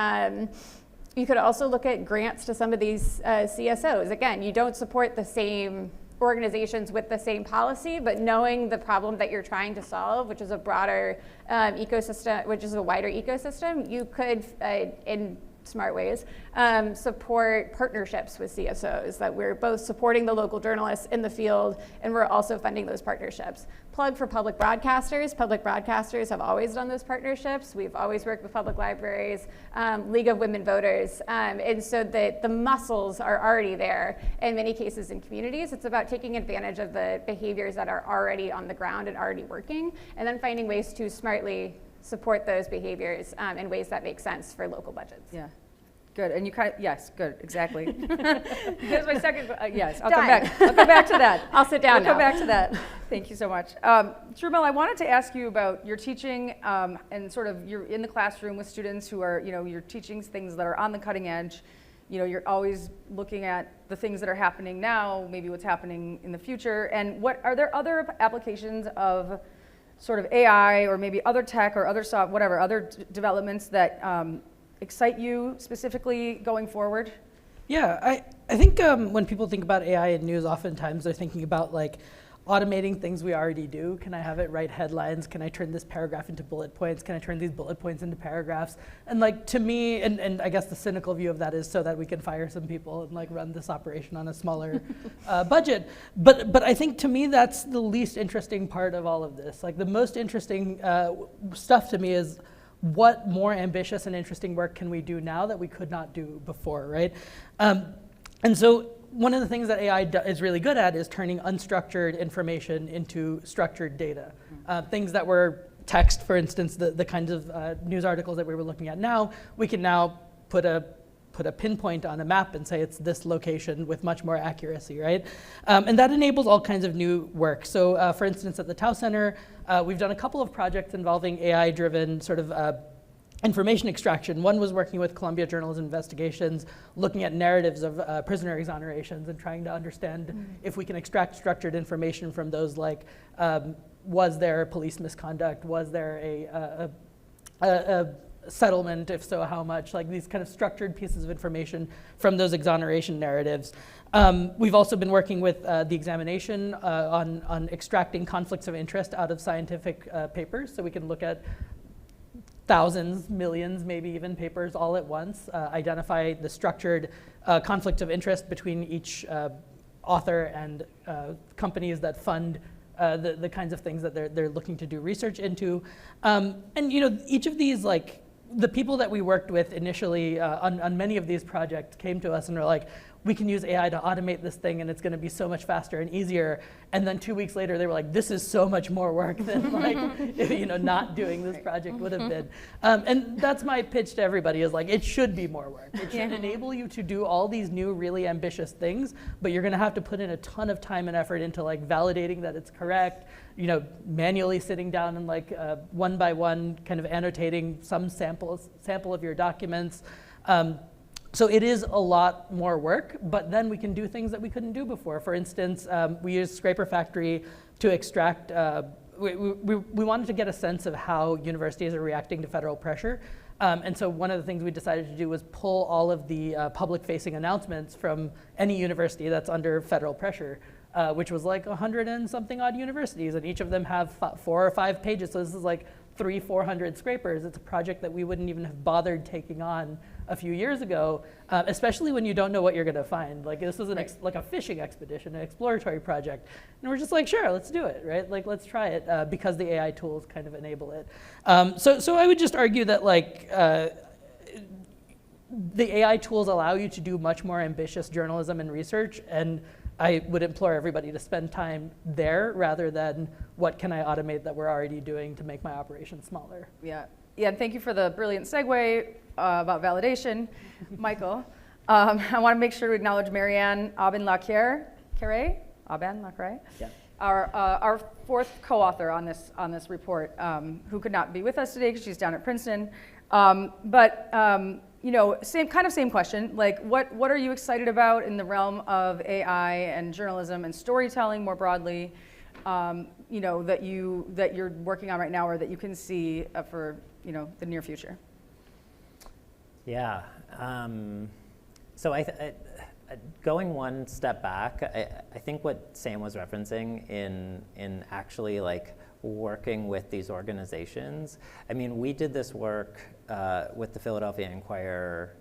grants to some of these CSOs. Again, you don't support the same organizations with the same policy, but knowing the problem that you're trying to solve, which is a broader ecosystem, which is a wider ecosystem, you could, in smart ways, support partnerships with CSOs, that we're both supporting the local journalists in the field and we're also funding those partnerships. Plug for public broadcasters. Public broadcasters have always done those partnerships. We've always worked with public libraries, League of Women Voters, and so the muscles are already there in many cases in communities. It's about taking advantage of the behaviors that are already on the ground and already working, and then finding ways to smartly support those behaviors in ways that make sense for local budgets. Yeah, good. And you yes, good, exactly. Here's my second, yes, I'll Done. come back to that. I'll sit down now. Come back to that. Thank you so much. Dhrumil, I wanted to ask you about your teaching and sort of you're in the classroom with students who are, you're teaching things that are on the cutting edge. You're always looking at the things that are happening now, maybe what's happening in the future. And are there other applications of sort of AI or maybe other tech or other other developments that excite you specifically going forward? Yeah, I think when people think about AI in news, oftentimes they're thinking about like automating things we already do. Can I have it write headlines? Can I turn this paragraph into bullet points? Can I turn these bullet points into paragraphs? And like to me, and I guess the cynical view of that is so that we can fire some people and like run this operation on a smaller budget. But I think to me that's the least interesting part of all of this. Like the most interesting stuff to me is what more ambitious and interesting work can we do now that we could not do before, right? And so one of the things that AI is really good at is turning unstructured information into structured data. Things that were text, for instance, the kinds of news articles that we were looking at now, we can now put a pinpoint on a map and say it's this location with much more accuracy, right? And that enables all kinds of new work. So for instance, at the Tau Center, we've done a couple of projects involving AI-driven sort of information extraction. One was working with Columbia Journalism Investigations, looking at narratives of prisoner exonerations and trying to understand if we can extract structured information from those, like was there police misconduct, was there a settlement, if so, how much, like these kind of structured pieces of information from those exoneration narratives. We've also been working with the examination on extracting conflicts of interest out of scientific papers, so we can look at thousands, millions, maybe even papers all at once, identify the structured conflict of interest between each author and companies that fund the kinds of things that they're looking to do research into. And each of these, like, the people that we worked with initially on many of these projects came to us and were like, we can use AI to automate this thing and it's going to be so much faster and easier. And then 2 weeks later, they were like, this is so much more work than like, not doing this project would have been. And that's my pitch to everybody is like, it should be more work. It should enable you to do all these new really ambitious things, but you're going to have to put in a ton of time and effort into like validating that it's correct, manually sitting down and like one by one kind of annotating some sample of your documents. So it is a lot more work, but then we can do things that we couldn't do before. For instance, we used Scraper Factory to extract, we wanted to get a sense of how universities are reacting to federal pressure. And so one of the things we decided to do was pull all of the public-facing announcements from any university that's under federal pressure. which was like 100 and something odd universities, and each of them have 4 or 5 pages. So this is like 300-400 scrapers. It's a project that we wouldn't even have bothered taking on a few years ago, especially when you don't know what you're going to find. Like this was like a fishing expedition, an exploratory project, and we're just like, sure, let's do it, right? Like let's try it because the AI tools kind of enable it. So I would just argue that like the AI tools allow you to do much more ambitious journalism and research, and I would implore everybody to spend time there rather than what can I automate that we're already doing to make my operation smaller. Yeah, and thank you for the brilliant segue about validation, Michael. I want to make sure to acknowledge Marianne Aubin Quéré, Yeah. our 4th co-author on this report, who could not be with us today because she's down at Princeton. You know, same question. Like, what are you excited about in the realm of AI and journalism and storytelling more broadly? You know, that you're working on right now, or that you can see for the near future. Yeah. So going one step back, I think what Sam was referencing in actually like working with these organizations. I mean, we did this work with the Philadelphia Inquirer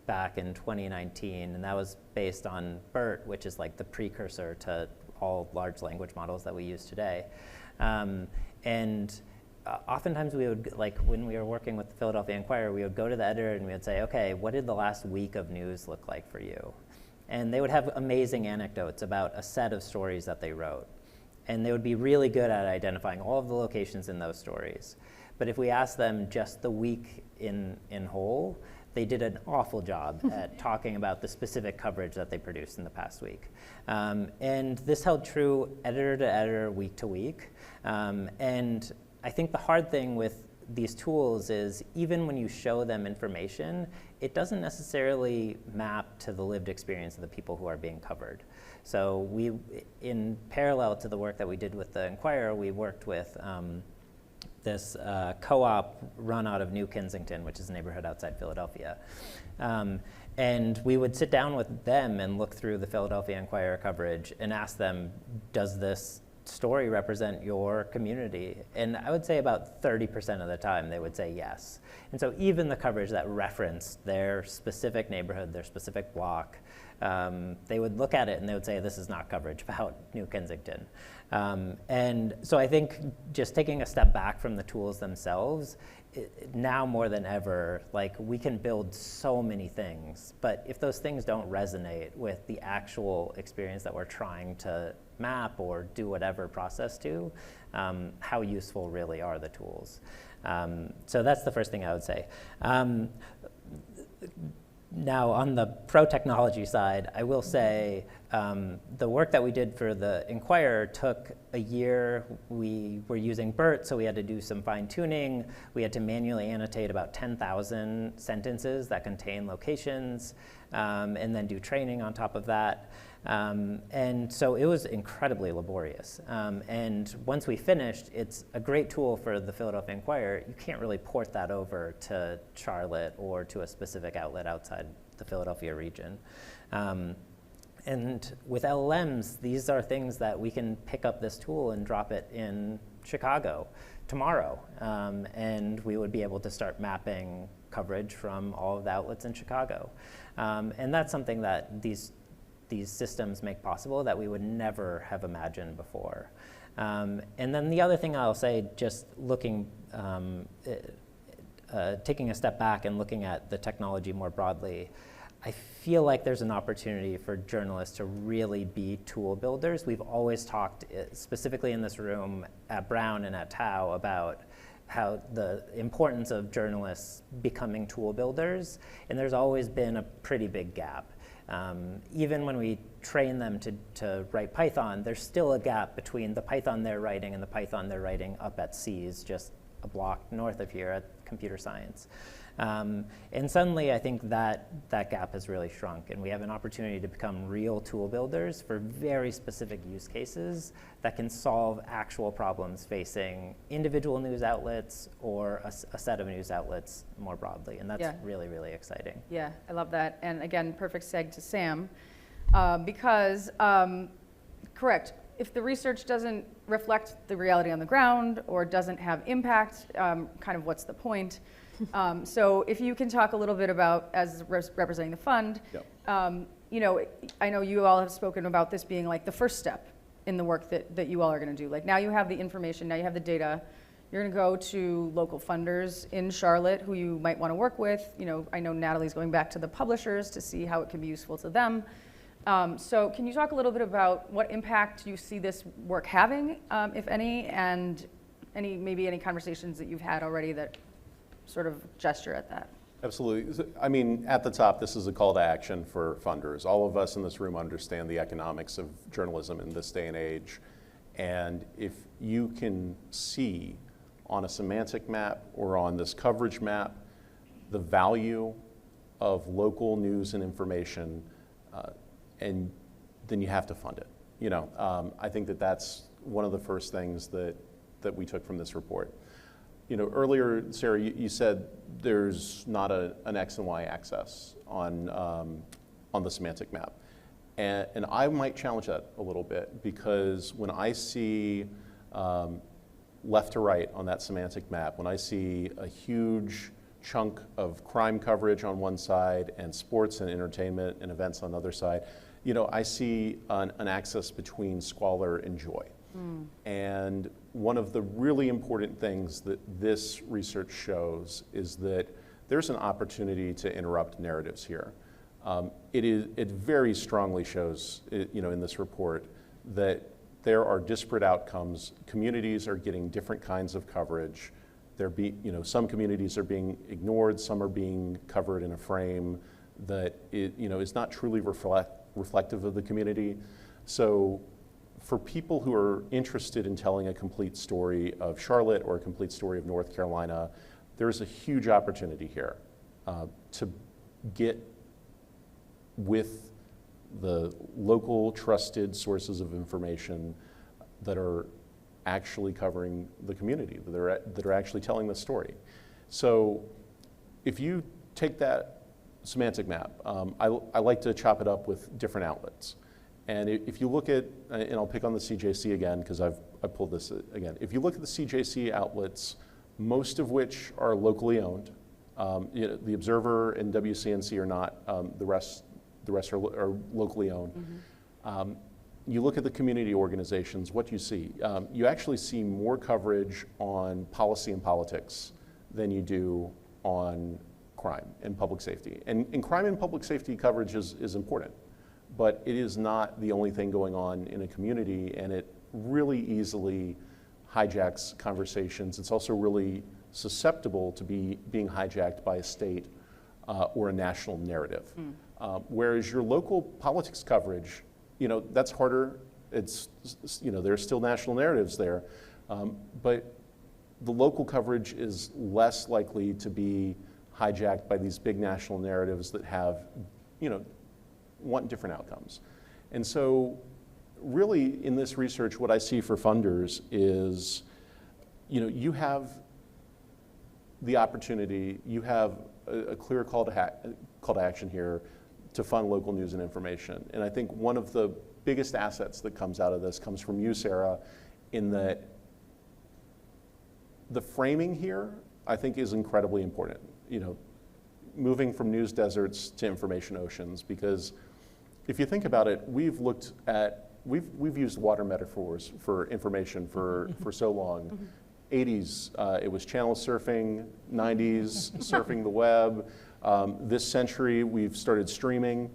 back in 2019, and that was based on BERT, which is like the precursor to all large language models that we use today. Oftentimes we would, like when we were working with the Philadelphia Inquirer, we would go to the editor and we would say, okay, what did the last week of news look like for you? And they would have amazing anecdotes about a set of stories that they wrote. And they would be really good at identifying all of the locations in those stories. But if we asked them just the week in whole, they did an awful job at talking about the specific coverage that they produced in the past week. And this held true editor to editor, week to week. And I think the hard thing with these tools is even when you show them information, it doesn't necessarily map to the lived experience of the people who are being covered. So we, in parallel to the work that we did with the Inquirer, we worked with this co-op run out of New Kensington, which is a neighborhood outside Philadelphia. And we would sit down with them and look through the Philadelphia Inquirer coverage and ask them, does this story represent your community? And I would say about 30% of the time they would say yes. And so even the coverage that referenced their specific neighborhood, their specific block, they would look at it and they would say, this is not coverage about New Kensington. And so I think just taking a step back from the tools themselves, now more than ever, like we can build so many things, but if those things don't resonate with the actual experience that we're trying to map or do whatever process to, how useful really are the tools? So that's the first thing I would say. Now, on the pro-technology side, I will say the work that we did for the Inquirer took a year. We were using BERT, so we had to do some fine-tuning. We had to manually annotate about 10,000 sentences that contain locations, and then do training on top of that. And so it was incredibly laborious. And once we finished, it's a great tool for the Philadelphia Inquirer. You can't really port that over to Charlotte or to a specific outlet outside the Philadelphia region. And with LLMs, these are things that we can pick up this tool and drop it in Chicago tomorrow. And we would be able to start mapping coverage from all of the outlets in Chicago. And that's something that these systems make possible that we would never have imagined before. And then the other thing I'll say, just looking, taking a step back and looking at the technology more broadly, I feel like there's an opportunity for journalists to really be tool builders. We've always talked, specifically in this room at Brown and at Tau, about how the importance of journalists becoming tool builders, and there's always been a pretty big gap. Even when we train them to write Python, there's still a gap between the Python they're writing and the Python they're writing up at C's, just a block north of here at computer science. And suddenly I think that gap has really shrunk, and we have an opportunity to become real tool builders for very specific use cases that can solve actual problems facing individual news outlets or a set of news outlets more broadly, and that's really, really exciting. Yeah, I love that. And again, perfect seg to Sam, because Correct. If the research doesn't reflect the reality on the ground or doesn't have impact, kind of what's the point? So if you can talk a little bit about, as representing the fund, Yep. you know, I know you all have spoken about this being like the first step in the work that you all are going to do. Like now you have the information, now you have the data. You're going to go to local funders in Charlotte who you might want to work with. You know, I know Natalie's going back to the publishers to see how it can be useful to them. So can you talk a little bit about what impact you see this work having, if any, and maybe any conversations that you've had already that sort of gesture at that? Absolutely. I mean, at the top, this is a call to action for funders. All of us in this room understand the economics of journalism in this day and age. And if you can see on a semantic map or on this coverage map the value of local news and information, and then you have to fund it. You know, I think that that's one of the first things that we took from this report. You know, earlier, Sarah, you said there's not an X and Y axis on the semantic map. And I might challenge that a little bit, because when I see left to right on that semantic map, when I see a huge chunk of crime coverage on one side and sports and entertainment and events on the other side, you know, I see an axis between squalor and joy. And one of the really important things that this research shows is that there's an opportunity to interrupt narratives here. It very strongly shows, you know, in this report that there are disparate outcomes. Communities are getting different kinds of coverage. You know, some communities are being ignored, some are being covered in a frame that you know, is not truly reflective of the community. So for people who are interested in telling a complete story of Charlotte or a complete story of North Carolina, there's a huge opportunity here to get with the local trusted sources of information that are actually covering the community, that are actually telling the story. So if you take that semantic map, I like to chop it up with different outlets. And if you look at, and I'll pick on the CJC again, because I pulled this again. If you look at the CJC outlets, most of which are locally owned, you know, the Observer and WCNC are not, the rest are locally owned. You look at the community organizations, what you see? You actually see more coverage on policy and politics than you do on crime and public safety. And crime and public safety coverage is important, but it is not the only thing going on in a community, and it really easily hijacks conversations. It's also really susceptible to being hijacked by a state or a national narrative. Whereas your local politics coverage, you know, that's harder. It's, you know, there's still national narratives there, but the local coverage is less likely to be hijacked by these big national narratives that have, you know, want different outcomes. And so really in this research, what I see for funders is, you know, you have the opportunity, you have a clear call to action here to fund local news and information. And I think one of the biggest assets that comes out of this comes from you, Sarah, in that the framing here, I think, is incredibly important. You know, moving from news deserts to information oceans, because if you think about it, we've used water metaphors for information for so long. 80s, it was channel surfing, 90s, surfing the web. This century, we've started streaming.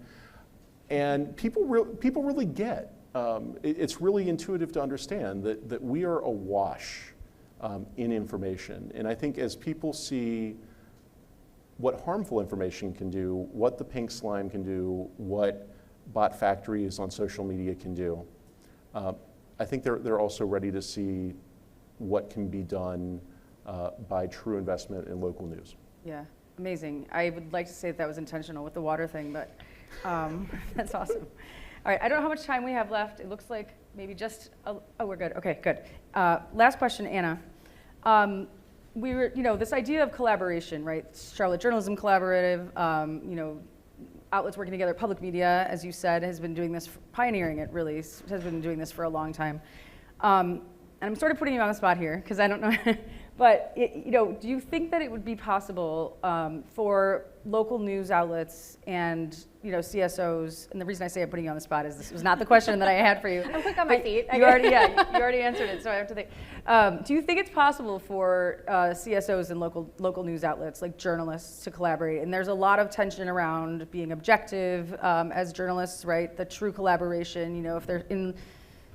And people really get, it's really intuitive to understand that we are awash in information. And I think as people see what harmful information can do, what the pink slime can do, what bot factories on social media can do, I think they're also ready to see what can be done by true investment in local news. Yeah, amazing. I would like to say that was intentional with the water thing, but that's awesome. All right, I don't know how much time we have left. It looks like maybe just, oh, we're good. Okay, good. Last question, Anna. We were, you know, this idea of collaboration, right? Charlotte Journalism Collaborative, you know, outlets working together. Public media, as you said, has been doing this, pioneering it really, has been doing this for a long time. And I'm sort of putting you on the spot here because I don't know, but do you think that it would be possible for local news outlets and CSOs? And the reason I say I'm putting you on the spot is this was not the question that I had for you. I'm quick on my feet. You already answered it, so I have to think. Do you think it's possible for CSOs and local news outlets, like journalists, to collaborate? And there's a lot of tension around being objective as journalists, right? The true collaboration, if they're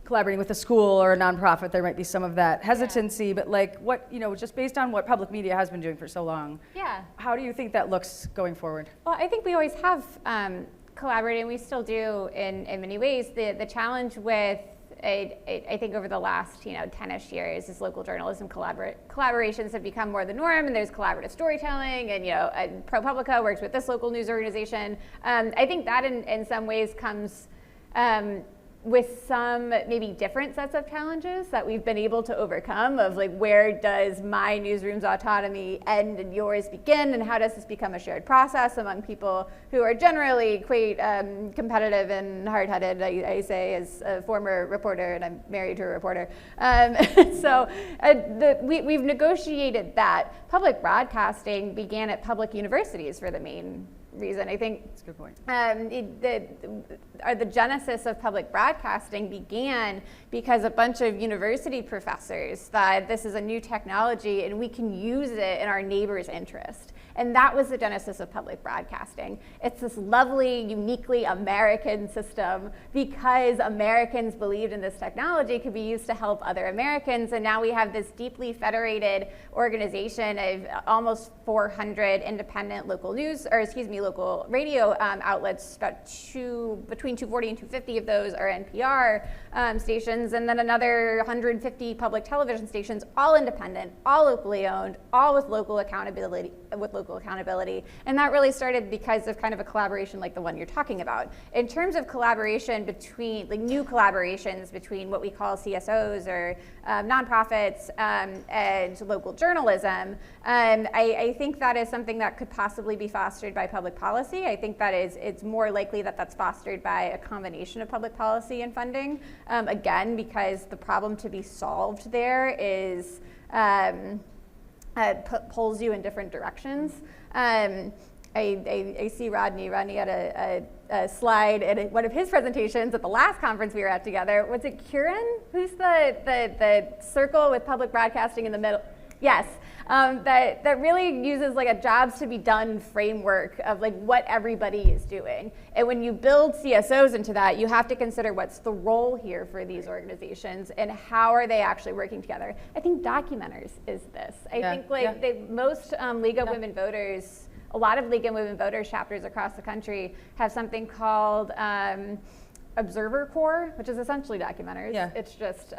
collaborating with a school or a nonprofit, there might be some of that hesitancy, but just based on what public media has been doing for so long, how do you think that looks going forward? Well, I think we always have collaborated, and we still do in many ways. The challenge with, I think over the last 10-ish years, is local journalism collaborations have become more the norm, and there's collaborative storytelling, and ProPublica works with this local news organization. I think that in some ways comes with some maybe different sets of challenges that we've been able to overcome, of like, where does my newsroom's autonomy end and yours begin, and how does this become a shared process among people who are generally quite competitive and hard-headed, I say as a former reporter, and I'm married to a reporter. We've negotiated that. Public broadcasting began at public universities for the main reason. I think that's a good point. The genesis of public broadcasting began because a bunch of university professors thought this is a new technology and we can use it in our neighbor's interest. And that was the genesis of public broadcasting. It's this lovely, uniquely American system because Americans believed in this technology could be used to help other Americans. And now we have this deeply federated organization of almost 400 independent local radio outlets. Between 240 and 250 of those are NPR stations, and then another 150 public television stations, all independent, all locally owned, all with local accountability. And that really started because of kind of a collaboration like the one you're talking about. In terms of collaboration between, like new collaborations between what we call CSOs or nonprofits and local journalism, I think that is something that could possibly be fostered by public policy. I think that it's more likely that that's fostered by a combination of public policy and funding. Again, because the problem to be solved there is pulls you in different directions. I see Rodney had a slide at one of his presentations at the last conference we were at together. Was it Kieran? Who's the circle with public broadcasting in the middle? Yes. That really uses like a jobs to be done framework of like what everybody is doing. And when you build CSOs into that, you have to consider what's the role here for these organizations and how are they actually working together. I think documenters is this. I think most League of Women Voters, a lot of League of Women Voters chapters across the country have something called Observer Corps, which is essentially documentaries. Yeah. It's just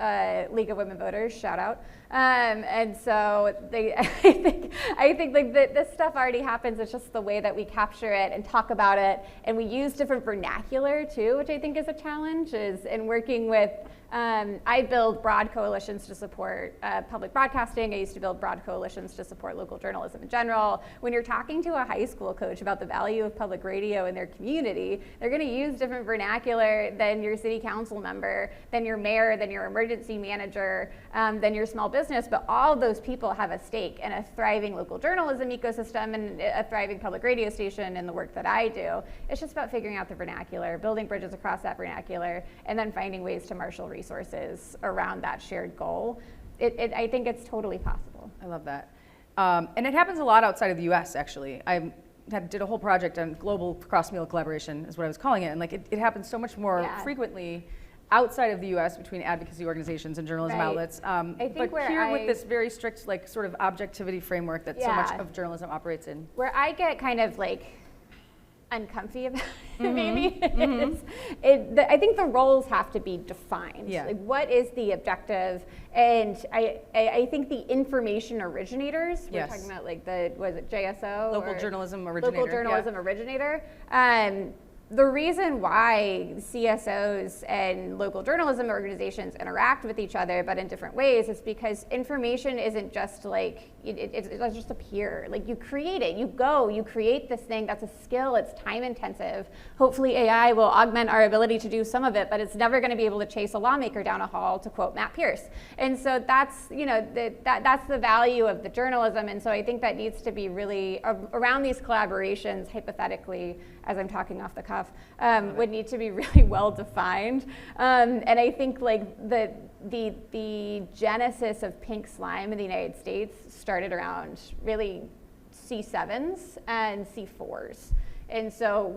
League of Women Voters, shout out. And so I think like this stuff already happens. It's just the way that we capture it and talk about it, and we use different vernacular too, which I think is a challenge. Is in working with. I build broad coalitions to support public broadcasting. I used to build broad coalitions to support local journalism in general. When you're talking to a high school coach about the value of public radio in their community, they're going to use different vernacular than your city council member, than your mayor, than your emergency manager, than your small business. But all of those people have a stake in a thriving local journalism ecosystem and a thriving public radio station and the work that I do. It's just about figuring out the vernacular, building bridges across that vernacular, and then finding ways to marshal resources around that shared goal. I think it's totally possible. I love that. And it happens a lot outside of the US, actually. I did a whole project on global cross-media collaboration, is what I was calling it. And like it happens so much more frequently outside of the US between advocacy organizations and journalism outlets. But here with this very strict like sort of objectivity framework that so much of journalism operates in. Where I get kind of like uncomfy about it, maybe. I think the roles have to be defined. Yeah. Like, what is the objective? And I think the information originators, we're talking about like was it JSO? Local journalism originator. Local journalism originator. The reason why CSOs and local journalism organizations interact with each other, but in different ways, is because information isn't just like, it doesn't just appear. Like, you create it, you create this thing. That's a skill. It's time intensive. Hopefully AI will augment our ability to do some of it, but it's never going to be able to chase a lawmaker down a hall, to quote Matt Pierce. And so that's, that's the value of the journalism. And so I think that needs to be really around these collaborations, hypothetically, as I'm talking off the cuff, would need to be really well defined. And I think like the genesis of pink slime in the United States started around really C7s and C4s. And so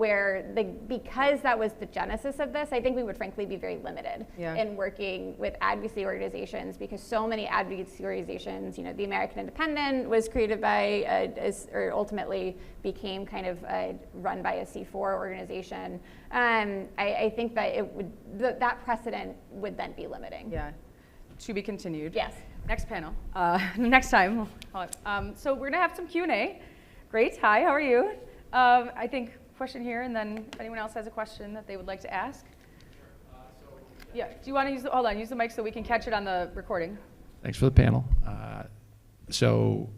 because that was the genesis of this, I think we would frankly be very limited in working with advocacy organizations, because so many advocacy organizations, the American Independent was created by, or ultimately became kind of run by a C4 organization. I think that that precedent would then be limiting. Yeah, to be continued. Yes. Next panel, next time. So we're gonna have some Q&A. Great, hi, how are you? I think question here, and then if anyone else has a question that they would like to ask. Yeah, do you want to use the mic so we can catch it on the recording? Thanks for the panel. So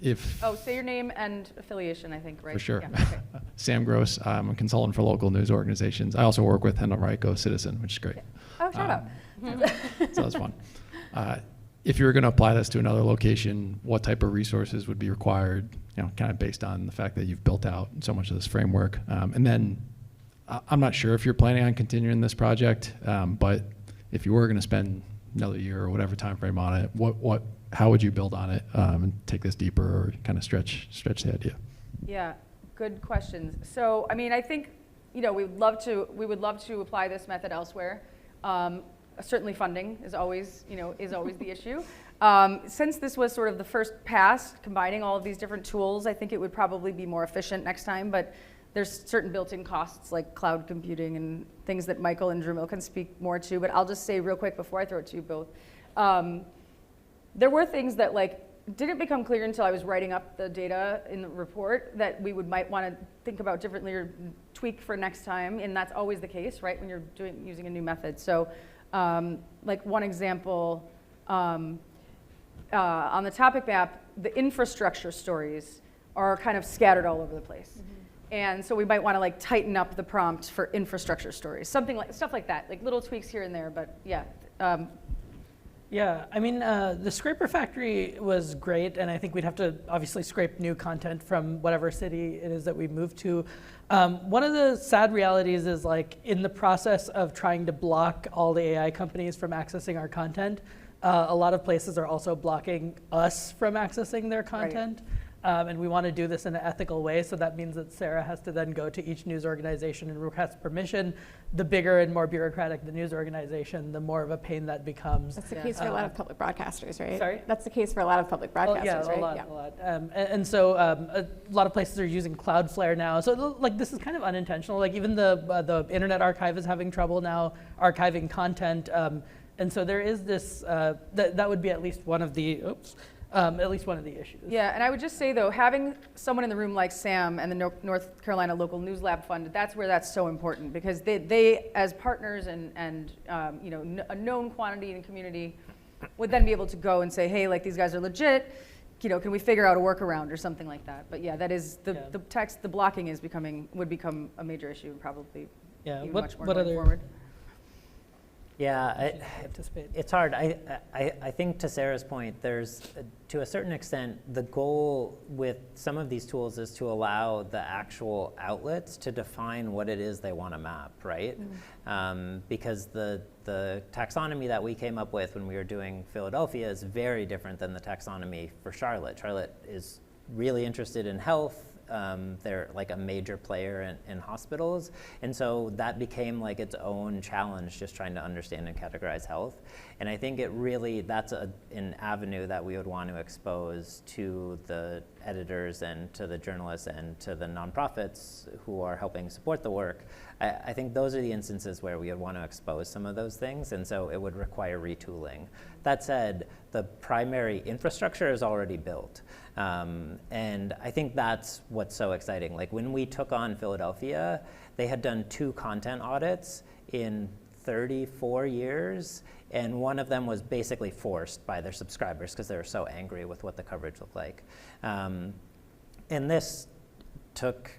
say your name and affiliation, I think, right? For sure. Yeah, okay. Sam Gross, I'm a consultant for local news organizations. I also work with Henrico Citizen, which is great. Oh, shout out. So that's fun. If you were going to apply this to another location, what type of resources would be required, kind of based on the fact that you've built out so much of this framework? And then I'm not sure if you're planning on continuing this project, but if you were going to spend another year or whatever time frame on it, how would you build on it and take this deeper, or kind of stretch the idea? Yeah, good questions. So, I mean, I think, we would love to apply this method elsewhere. Certainly funding is always the issue. Since this was sort of the first pass, combining all of these different tools, I think it would probably be more efficient next time, but there's certain built-in costs like cloud computing and things that Michael and Dhrumil can speak more to, but I'll just say real quick before I throw it to you both. There were things that didn't become clear until I was writing up the data in the report that we might want to think about differently or tweak for next time, and that's always the case, right, when you're using a new method. So, one example, on the topic map, the infrastructure stories are kind of scattered all over the place. Mm-hmm. And so we might want to tighten up the prompt for infrastructure stories, stuff like that, little tweaks here and there, but yeah. Yeah, I mean, the Scraper Factory was great, and I think we'd have to obviously scrape new content from whatever city it is that we move to. One of the sad realities is in the process of trying to block all the AI companies from accessing our content, a lot of places are also blocking us from accessing their content. Right. And we want to do this in an ethical way, so that means that Sarah has to then go to each news organization and request permission. The bigger and more bureaucratic the news organization, the more of a pain that becomes. That's the case for a lot of public broadcasters, right? Sorry? That's the case for a lot of public broadcasters, right? A lot. And so a lot of places are using Cloudflare now. So this is kind of unintentional. Even the Internet Archive is having trouble now archiving content. And so there is this, that would be at least one of the, issues. Yeah, and I would just say though, having someone in the room like Sam and the North Carolina Local News Lab Fund, that's where that's so important, because they as partners and a known quantity in the community would then be able to go and say, hey, these guys are legit, can we figure out a workaround or something like that? But yeah, that is the blocking would become a major issue, probably. Yeah. Even much more going forward. Yeah, it's hard. I think to Sarah's point, there's, to a certain extent, the goal with some of these tools is to allow the actual outlets to define what it is they want to map, right? Mm-hmm. Because the taxonomy that we came up with when we were doing Philadelphia is very different than the taxonomy for Charlotte. Charlotte is really interested in health. They're a major player in hospitals. And so that became its own challenge, just trying to understand and categorize health. And I think that's an avenue that we would want to expose to the editors and to the journalists and to the nonprofits who are helping support the work. I think those are the instances where we would want to expose some of those things, and so it would require retooling. That said, the primary infrastructure is already built. And I think that's what's so exciting. When we took on Philadelphia, they had done 2 content audits in 34 years, and one of them was basically forced by their subscribers because they were so angry with what the coverage looked like. And this took,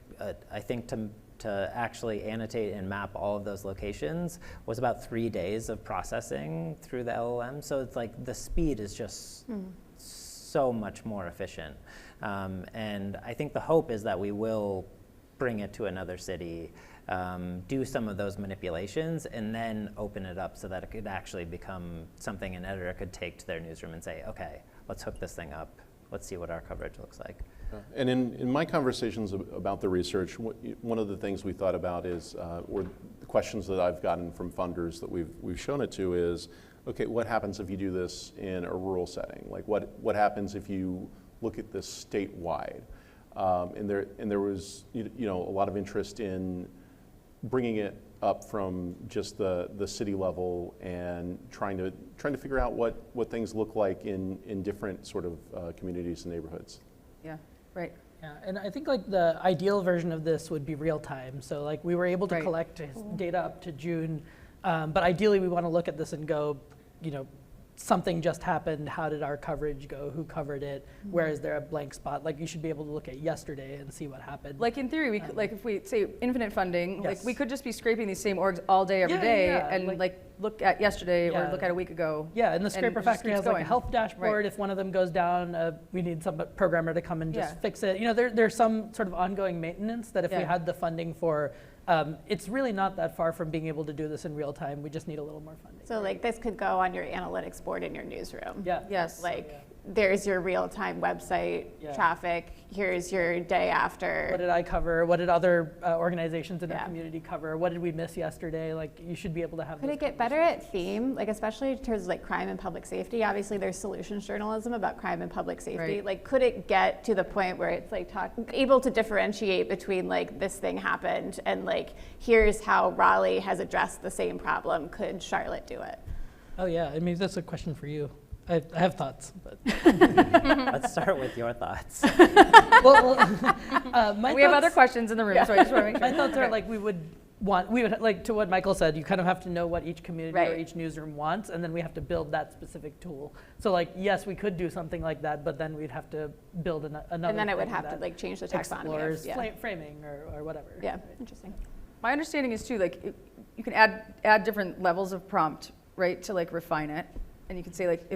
I think, to actually annotate and map all of those locations was about 3 days of processing through the LLM. So it's like the speed is just so much more efficient. And I think the hope is that we will bring it to another city, do some of those manipulations, and then open it up so that it could actually become something an editor could take to their newsroom and say, okay, let's hook this thing up. Let's see what our coverage looks like. And in my conversations about the research, one of the things we thought about is, or the questions that I've gotten from funders that we've shown it to is, okay, what happens if you do this in a rural setting? Like what happens if you look at this statewide? And there was a lot of interest in bringing it up from just the city level and trying to figure out what things look like in different sort of communities and neighborhoods. Yeah, right. Yeah, and I think like the ideal version of this would be real time. So like we were able to collect data up to June, but ideally we want to look at this and go, something just happened, how did our coverage go, who covered it, where is there a blank spot? Like you should be able to look at yesterday and see what happened. Like in theory, we could, like if we say infinite funding, Yes. like we could just be scraping these same orgs all day, every day, and like look at yesterday or look at a week ago. Yeah, and the Scraper it just Factory keeps has like going. a health dashboard. Right. If one of them goes down, we need some programmer to come and just Yeah. fix it. There's some sort of ongoing maintenance that if we had the funding for, it's really not that far from being able to do this in real time. We just need a little more funding. So like this could go on your analytics board in your newsroom. Yeah. Yes. Like there's your real-time website traffic. Here's your day after. What did I cover? What did other organizations in our Yeah. community cover? What did we miss yesterday? Like you should be able to have. Could those it get better at theme, like especially in terms of like crime and public safety? Obviously, there's solutions journalism about crime and public safety. Right. Like, could it get to the point where it's like able to differentiate between like this thing happened and like here's how Raleigh has addressed the same problem? Could Charlotte do it? Oh yeah, I mean that's a question for you. I have thoughts, but Let's start with your thoughts. my We have thoughts- other questions in the room, so I just want to make sure. My thoughts are like we would like to what Michael said, you kind of have to know what each community or Right. each newsroom wants, and then we have to build that specific tool. So like, yes, we could do something like that, but then we'd have to build another And then it would thing have to that like change the taxonomy. explores Of, framing or whatever. yeah, interesting. My understanding is too, like you can add different levels of prompt, right, to like refine it, and you can say like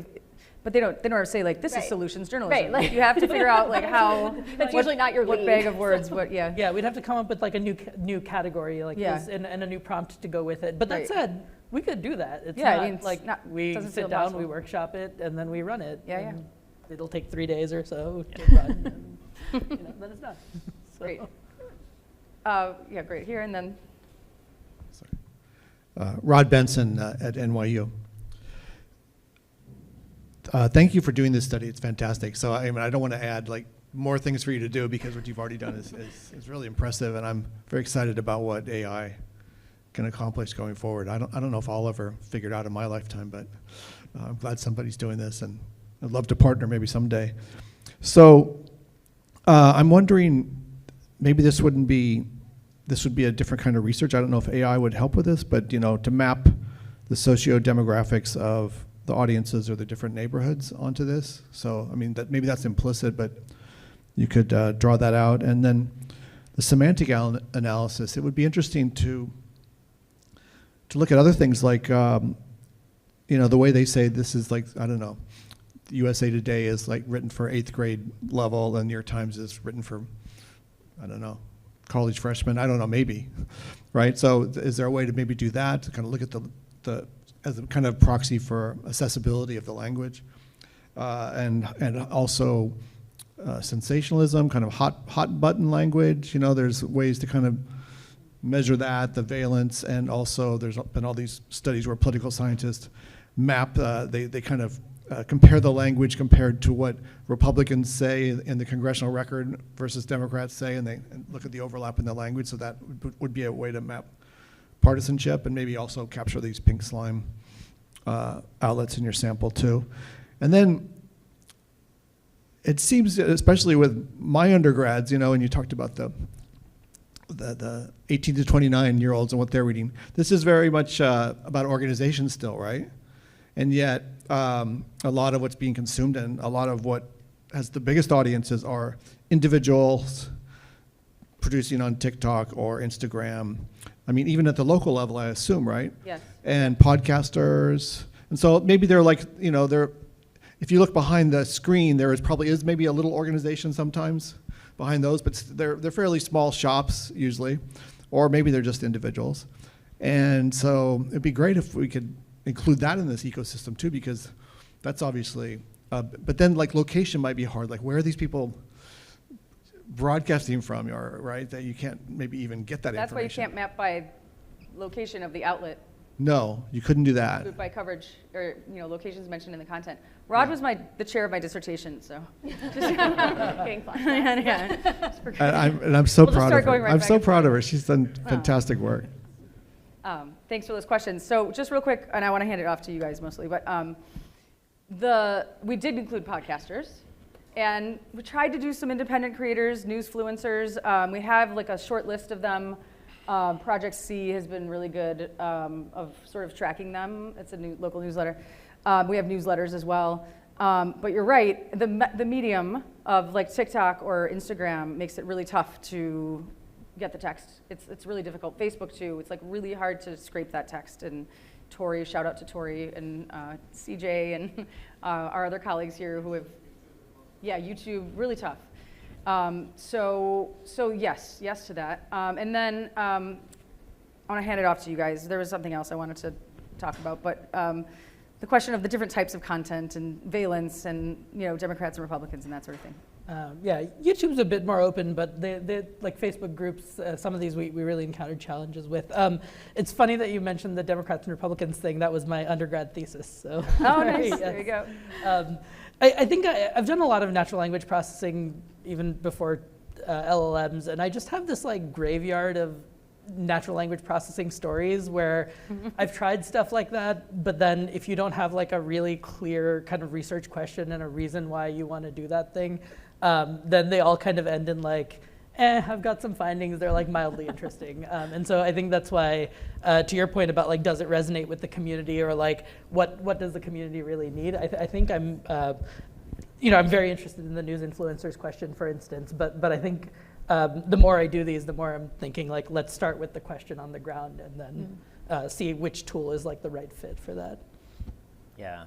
but they don't ever say like this is Right. solutions journalism. Right, like- you have to figure out like how That's usually not your what lead. bag of words, what Yeah, we'd have to come up with like a new category, like Yeah. this, and a new prompt to go with it. But that Right. said, we could do that. It's Yeah, I not mean, it's like not- we doesn't sit feel down, impossible. we workshop it, and then we run it. Yeah, yeah. and It'll take 3 days or so to run, and then it's done. So. Great. Yeah, great. Here and then. Rod Benson at NYU. Thank you for doing this study. It's fantastic. So I mean, I don't want to add like more things for you to do because what you've already done is really impressive, and I'm very excited about what AI can accomplish going forward. I don't know if I'll ever figure it out in my lifetime, but I'm glad somebody's doing this, and I'd love to partner maybe someday. So I'm wondering, maybe this would be a different kind of research. I don't know if AI would help with this, but to map the socio-demographics of the audiences or the different neighborhoods onto this. So I mean, maybe that's implicit, but you could draw that out. And then the semantic analysis. It would be interesting to look at other things like the way they say this is like, I don't know, USA Today is like written for 8th grade level, and New York Times is written for, I don't know, college freshmen. I don't know, maybe, right? So is there a way to maybe do that, to kind of look at the as a kind of proxy for accessibility of the language, and also sensationalism, kind of hot button language. There's ways to kind of measure that, the valence, and also there's been all these studies where political scientists map, they kind of compare the language compared to what Republicans say in the congressional record versus Democrats say, and they look at the overlap in the language. So that would be a way to map partisanship and maybe also capture these pink slime outlets in your sample too. And then it seems, especially with my undergrads, and you talked about the the 18 to 29-year-olds and what they're reading. This is very much about organizations still, right? And yet, a lot of what's being consumed and a lot of what has the biggest audiences are individuals producing on TikTok or Instagram. I mean, even at the local level, I assume, right? Yes. And podcasters. And so maybe they're like, you know, if you look behind the screen, there probably is maybe a little organization sometimes behind those, but they're fairly small shops usually, or maybe they're just individuals. And so it'd be great if we could include that in this ecosystem too, because that's obviously, but then like location might be hard. Like where are these people broadcasting from, right? That you can't maybe even get that That's information. why you can't map by location of the outlet. No, you couldn't do that. Do it by coverage or locations mentioned in the content. Rod was the chair of my dissertation, so just Getting flashbacks. yeah. And I'm so We'll just proud start of her. going right I'm back so and proud of forth. her. She's done fantastic work. Thanks for those questions. So just real quick, and I want to hand it off to you guys mostly, but we did include podcasters, and we tried to do some independent creators, newsfluencers. We have like a short list of them. Project C has been really good of sort of tracking them. It's a new local newsletter. We have newsletters as well. But you're right, the medium of like TikTok or Instagram makes it really tough to get the text. It's really difficult. Facebook too, it's like really hard to scrape that text. And Tori, shout out to Tori and CJ and our other colleagues here who have, YouTube, really tough. So yes to that. And then I want to hand it off to you guys. There was something else I wanted to talk about, but the question of the different types of content and valence and Democrats and Republicans and that sort of thing. YouTube's a bit more open, but they like Facebook groups, some of these we really encountered challenges with. It's funny that you mentioned the Democrats and Republicans thing. That was my undergrad thesis. So. Oh, nice. Yes. There you go. I think I've done a lot of natural language processing even before LLMs, and I just have this like graveyard of natural language processing stories where I've tried stuff like that, but then if you don't have like a really clear kind of research question and a reason why you want to do that thing, then they all kind of end in like, I've got some findings, they're like mildly interesting. And so I think that's why, to your point about like, does it resonate with the community or like, what does the community really need? I think I'm very interested in the news influencers question, for instance, but I think the more I do these, the more I'm thinking like, let's start with the question on the ground and then see which tool is like the right fit for that. Yeah.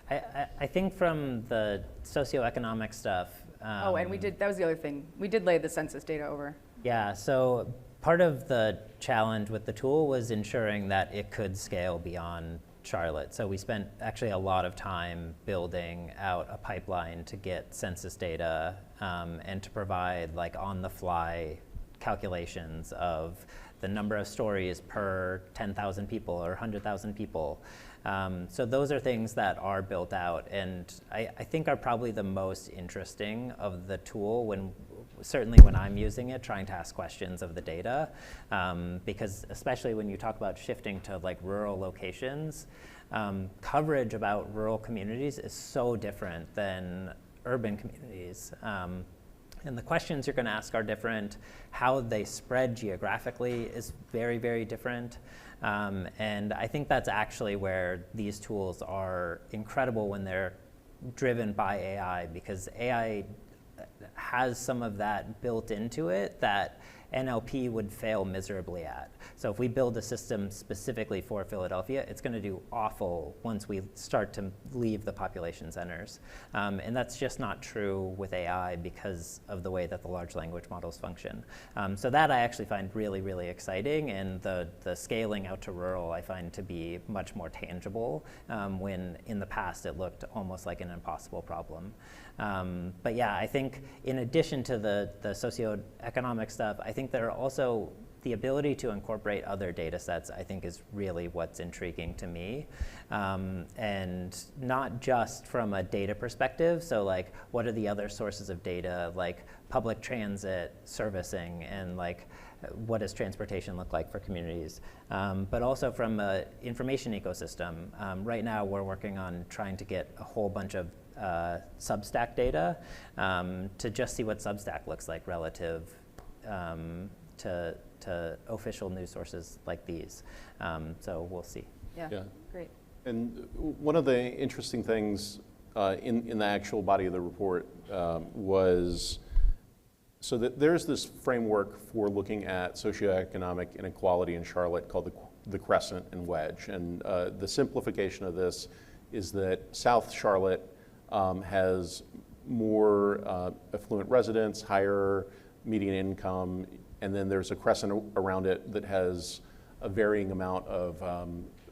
I think from the socioeconomic stuff. And that was the other thing. We did lay the census data over. Yeah, so part of the challenge with the tool was ensuring that it could scale beyond Charlotte. So we spent actually a lot of time building out a pipeline to get census data and to provide like on the fly calculations of the number of stories per 10,000 people or 100,000 people. So those are things that are built out and I think are probably the most interesting of the tool certainly when I'm using it, trying to ask questions of the data, because especially when you talk about shifting to like rural locations, coverage about rural communities is so different than urban communities. And the questions you're going to ask are different. How they spread geographically is very, very different. And I think that's actually where these tools are incredible when they're driven by AI, because AI has some of that built into it that NLP would fail miserably at. So if we build a system specifically for Philadelphia, it's going to do awful once we start to leave the population centers. And that's just not true with AI because of the way that the large language models function. So that I actually find really, really exciting, and the scaling out to rural I find to be much more tangible when in the past it looked almost like an impossible problem. But yeah, I think in addition to the socioeconomic stuff, I think there are also the ability to incorporate other data sets, I think is really what's intriguing to me. And not just from a data perspective, so like what are the other sources of data, like public transit servicing, and like what does transportation look like for communities, but also from an information ecosystem. Right now we're working on trying to get a whole bunch of Substack data to just see what Substack looks like relative to official news sources like these. So we'll see. Yeah. Great. And one of the interesting things in the actual body of the report was, so that there's this framework for looking at socioeconomic inequality in Charlotte called the crescent and wedge. And the simplification of this is that South Charlotte has more affluent residents, higher median income, and then there's a crescent around it that has a varying amount of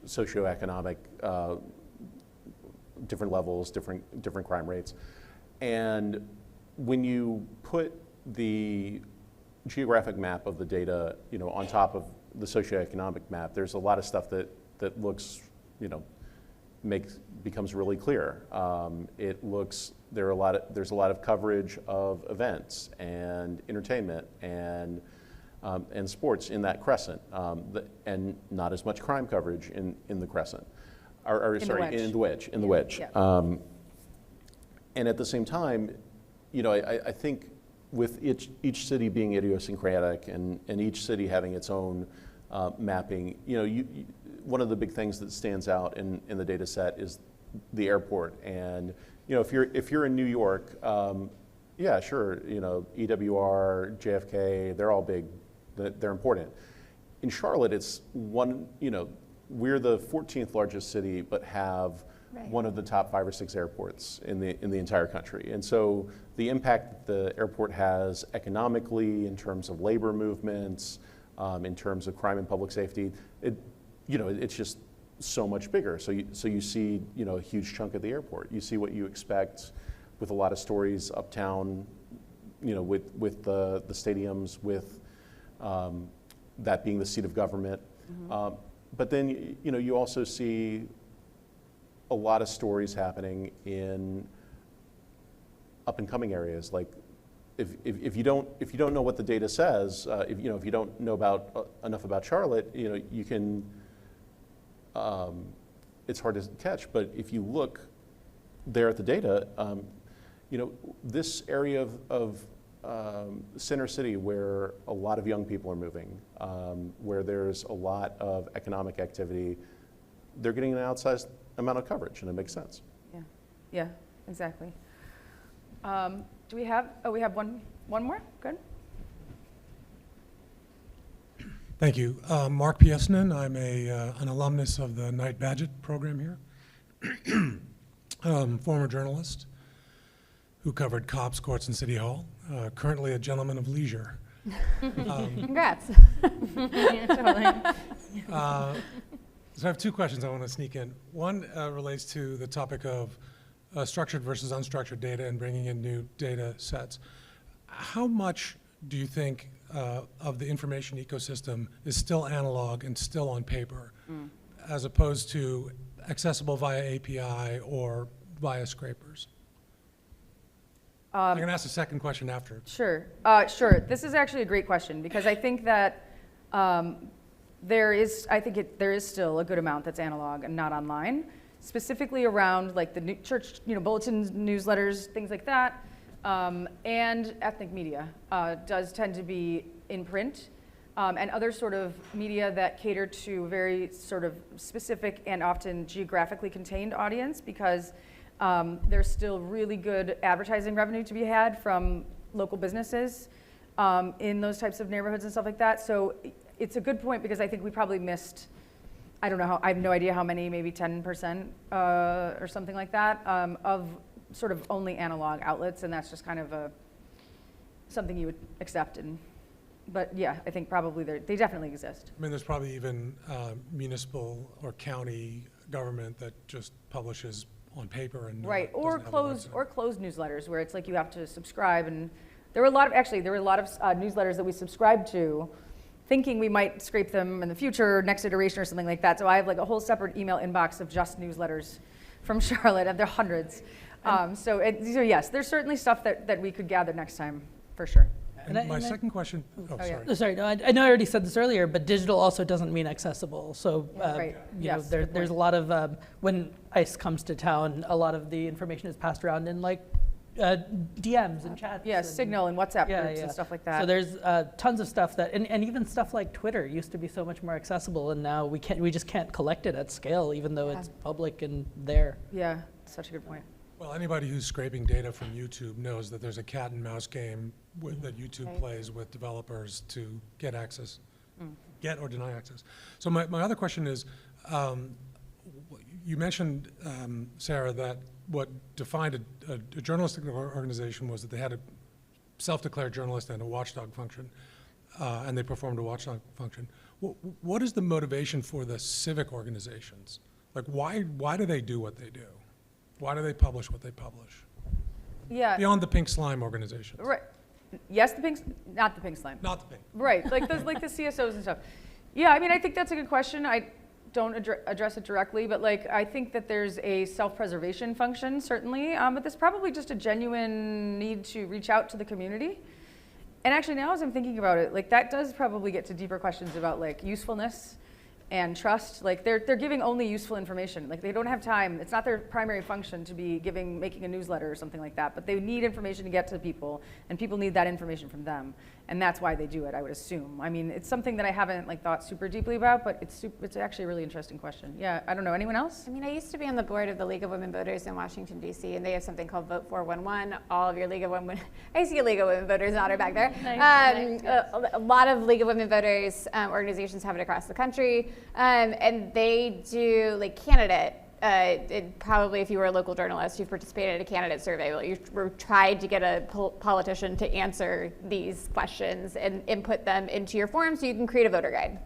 socioeconomic different levels, different crime rates. And when you put the geographic map of the data, on top of the socioeconomic map, there's a lot of stuff that looks, becomes really clear. There's a lot of coverage of events and entertainment and sports in that crescent, and not as much crime coverage in the crescent. In the wedge. Yeah. And at the same time, I think with each city being idiosyncratic and each city having its own mapping, one of the big things that stands out in the data set is the airport. And if you're in New York, yeah, sure, EWR, JFK, they're all big, they're important. In Charlotte, it's we're the 14th largest city, but have one of the top 5 or 6 airports in the entire country. And so the impact the airport has economically, in terms of labor movements, in terms of crime and public safety, it's just so much bigger. So you see a huge chunk of the airport. You see what you expect with a lot of stories uptown, with the stadiums, with that being the seat of government. Mm-hmm. But then you also see a lot of stories happening in up and coming areas. Like if you don't know what the data says, if you don't know enough about Charlotte, you can it's hard to catch. But if you look there at the data, this area of Center City, where a lot of young people are moving, where there's a lot of economic activity, they're getting an outsized amount of coverage, and it makes sense. Yeah, exactly. Do we have one more? Good. Thank you. Mark Piesnin. I'm an alumnus of the Knight Badgett program here. Former journalist who covered cops, courts, and City Hall. Currently a gentleman of leisure. Congrats. Yeah, totally. So I have 2 questions I want to sneak in. One relates to the topic of structured versus unstructured data and bringing in new data sets. How much do you think of the information ecosystem is still analog and still on paper, as opposed to accessible via API or via scrapers? I'm going to ask the second question after. Sure. Sure. This is actually a great question, because I think that there is still a good amount that's analog and not online, specifically around like the church, bulletins, newsletters, things like that, and ethnic media does tend to be in print, and other sort of media that cater to a very sort of specific and often geographically contained audience, because there's still really good advertising revenue to be had from local businesses in those types of neighborhoods and stuff like that. So it's a good point, because I think we probably missed, I have no idea how many, maybe 10% or something like that, of sort of only analog outlets, and that's just kind of something you would accept. But yeah, I think probably they definitely exist. I mean, there's probably even municipal or county government that just publishes on paper and right, or closed newsletters where it's like you have to subscribe. And there were a lot of newsletters that we subscribed to, thinking we might scrape them in the future, next iteration or something like that. So I have like a whole separate email inbox of just newsletters from Charlotte, and there are hundreds. So yes, there's certainly stuff that we could gather next time, for sure. And my second question, sorry. Sorry, no, I know I already said this earlier, but digital also doesn't mean accessible. So, Right. Yes, good there's a lot of, when ICE comes to town, a lot of the information is passed around in like DMs and chats. Yeah, and, Signal and WhatsApp groups and stuff like that. So there's tons of stuff that, and even stuff like Twitter used to be so much more accessible, and now we just can't collect it at scale, even though it's public and there. Yeah, such a good point. Well, anybody who's scraping data from YouTube knows that there's a cat and mouse game that YouTube plays with developers to get access, get or deny access. So my other question is, you mentioned, Sarah, that what defined a journalistic organization was that they had a self-declared journalist and a watchdog function, and they performed a watchdog function. What is the motivation for the civic organizations? Like, why do they do what they do? Why do they publish what they publish? Yeah. Beyond the pink slime organizations. Right. Yes, not the pink slime. Not the pink. Right, like the CSOs and stuff. Yeah, I mean, I think that's a good question. I don't address it directly, but like I think that there's a self-preservation function, certainly, but there's probably just a genuine need to reach out to the community. And actually now as I'm thinking about it, like that does probably get to deeper questions about like usefulness and trust. Like they're giving only useful information. Like they don't have time. It's not their primary function to be making a newsletter or something like that, but they need information to get to people, and people need that information from them. And that's why they do it, I would assume. I mean, it's something that I haven't like thought super deeply about, but it's actually a really interesting question. Yeah, I don't know, anyone else? I mean, I used to be on the board of the League of Women Voters in Washington, D.C., and they have something called Vote 411. All of your League of Women, I see a League of Women Voters honor back there. Nice. A lot of League of Women Voters organizations have it across the country, and they do like candidate. Probably if you were a local journalist, you've participated in a candidate survey. Well, you've tried to get a politician to answer these questions and input them into your form so you can create a voter guide.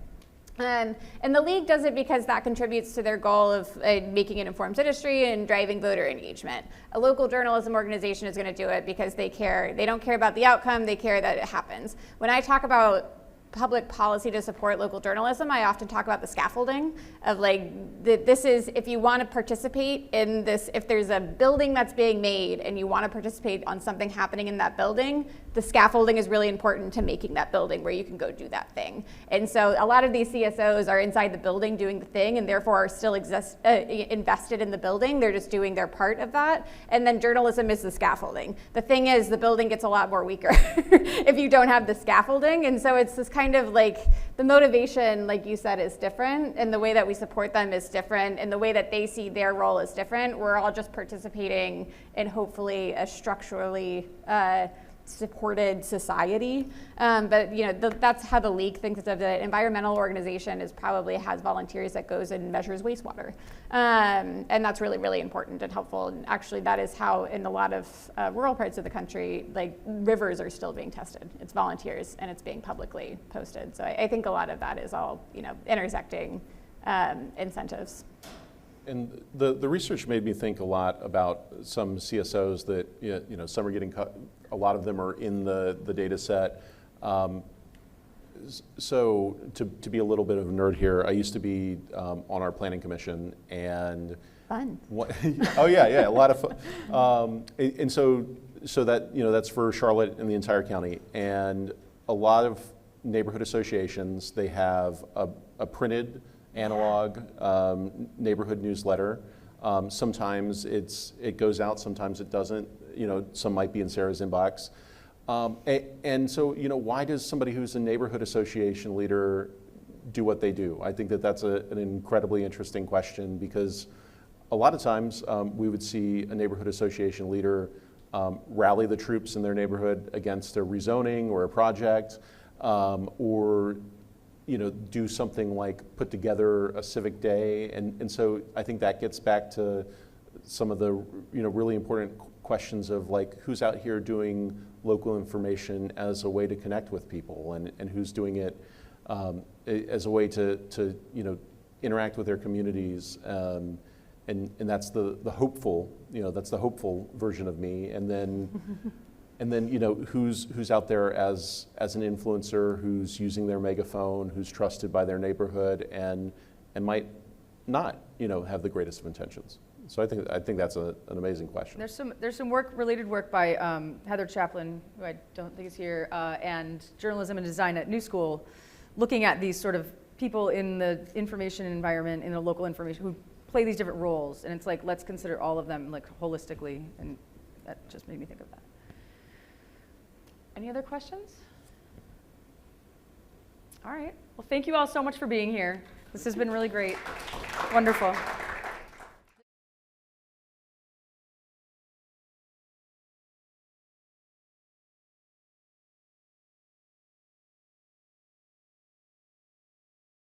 And the League does it because that contributes to their goal of making an informed citizenry and driving voter engagement. A local journalism organization is going to do it because they care. They don't care about the outcome, they care that it happens. When I talk about public policy to support local journalism, I often talk about the scaffolding of like, this is, if you want to participate in this, if there's a building that's being made and you want to participate on something happening in that building, the scaffolding is really important to making that building where you can go do that thing. And so a lot of these CSOs are inside the building doing the thing and therefore are still invested in the building. They're just doing their part of that. And then journalism is the scaffolding. The thing is, the building gets a lot more weaker if you don't have the scaffolding. And so it's this kind of like, the motivation, like you said, is different, and the way that we support them is different, and the way that they see their role is different. We're all just participating in hopefully a structurally supported society, but you know that's how the League thinks of it. Environmental organization probably has volunteers that goes and measures wastewater, and that's really, really important and helpful. And actually, that is how in a lot of rural parts of the country, like rivers are still being tested. It's volunteers and it's being publicly posted. So I think a lot of that is all intersecting incentives. And the research made me think a lot about some CSOs that some are getting cut. A lot of them are in the data set. So to be a little bit of a nerd here, I used to be on our planning commission, and fun. Oh yeah, a lot of fun. And so that that's for Charlotte and the entire county, and a lot of neighborhood associations, they have a printed analog neighborhood newsletter. Sometimes it goes out, sometimes it doesn't. Some might be in Sarah's inbox. And so, why does somebody who's a neighborhood association leader do what they do? I think that's an incredibly interesting question, because a lot of times we would see a neighborhood association leader rally the troops in their neighborhood against a rezoning or a project, or do something like put together a civic day. And so I think that gets back to some of the really important questions of like, who's out here doing local information as a way to connect with people, and who's doing it as a way to interact with their communities, and that's the hopeful, that's the hopeful version of me. And then who's out there as an influencer, who's using their megaphone, who's trusted by their neighborhood, and might not have the greatest of intentions. So I think that's an amazing question. There's some related work by Heather Chaplin, who I don't think is here, and journalism and design at New School, looking at these sort of people in the information environment, in the local information, who play these different roles. And it's like, let's consider all of them like holistically, and that just made me think of that. Any other questions? All right. Well, thank you all so much for being here. This has been really great. Wonderful.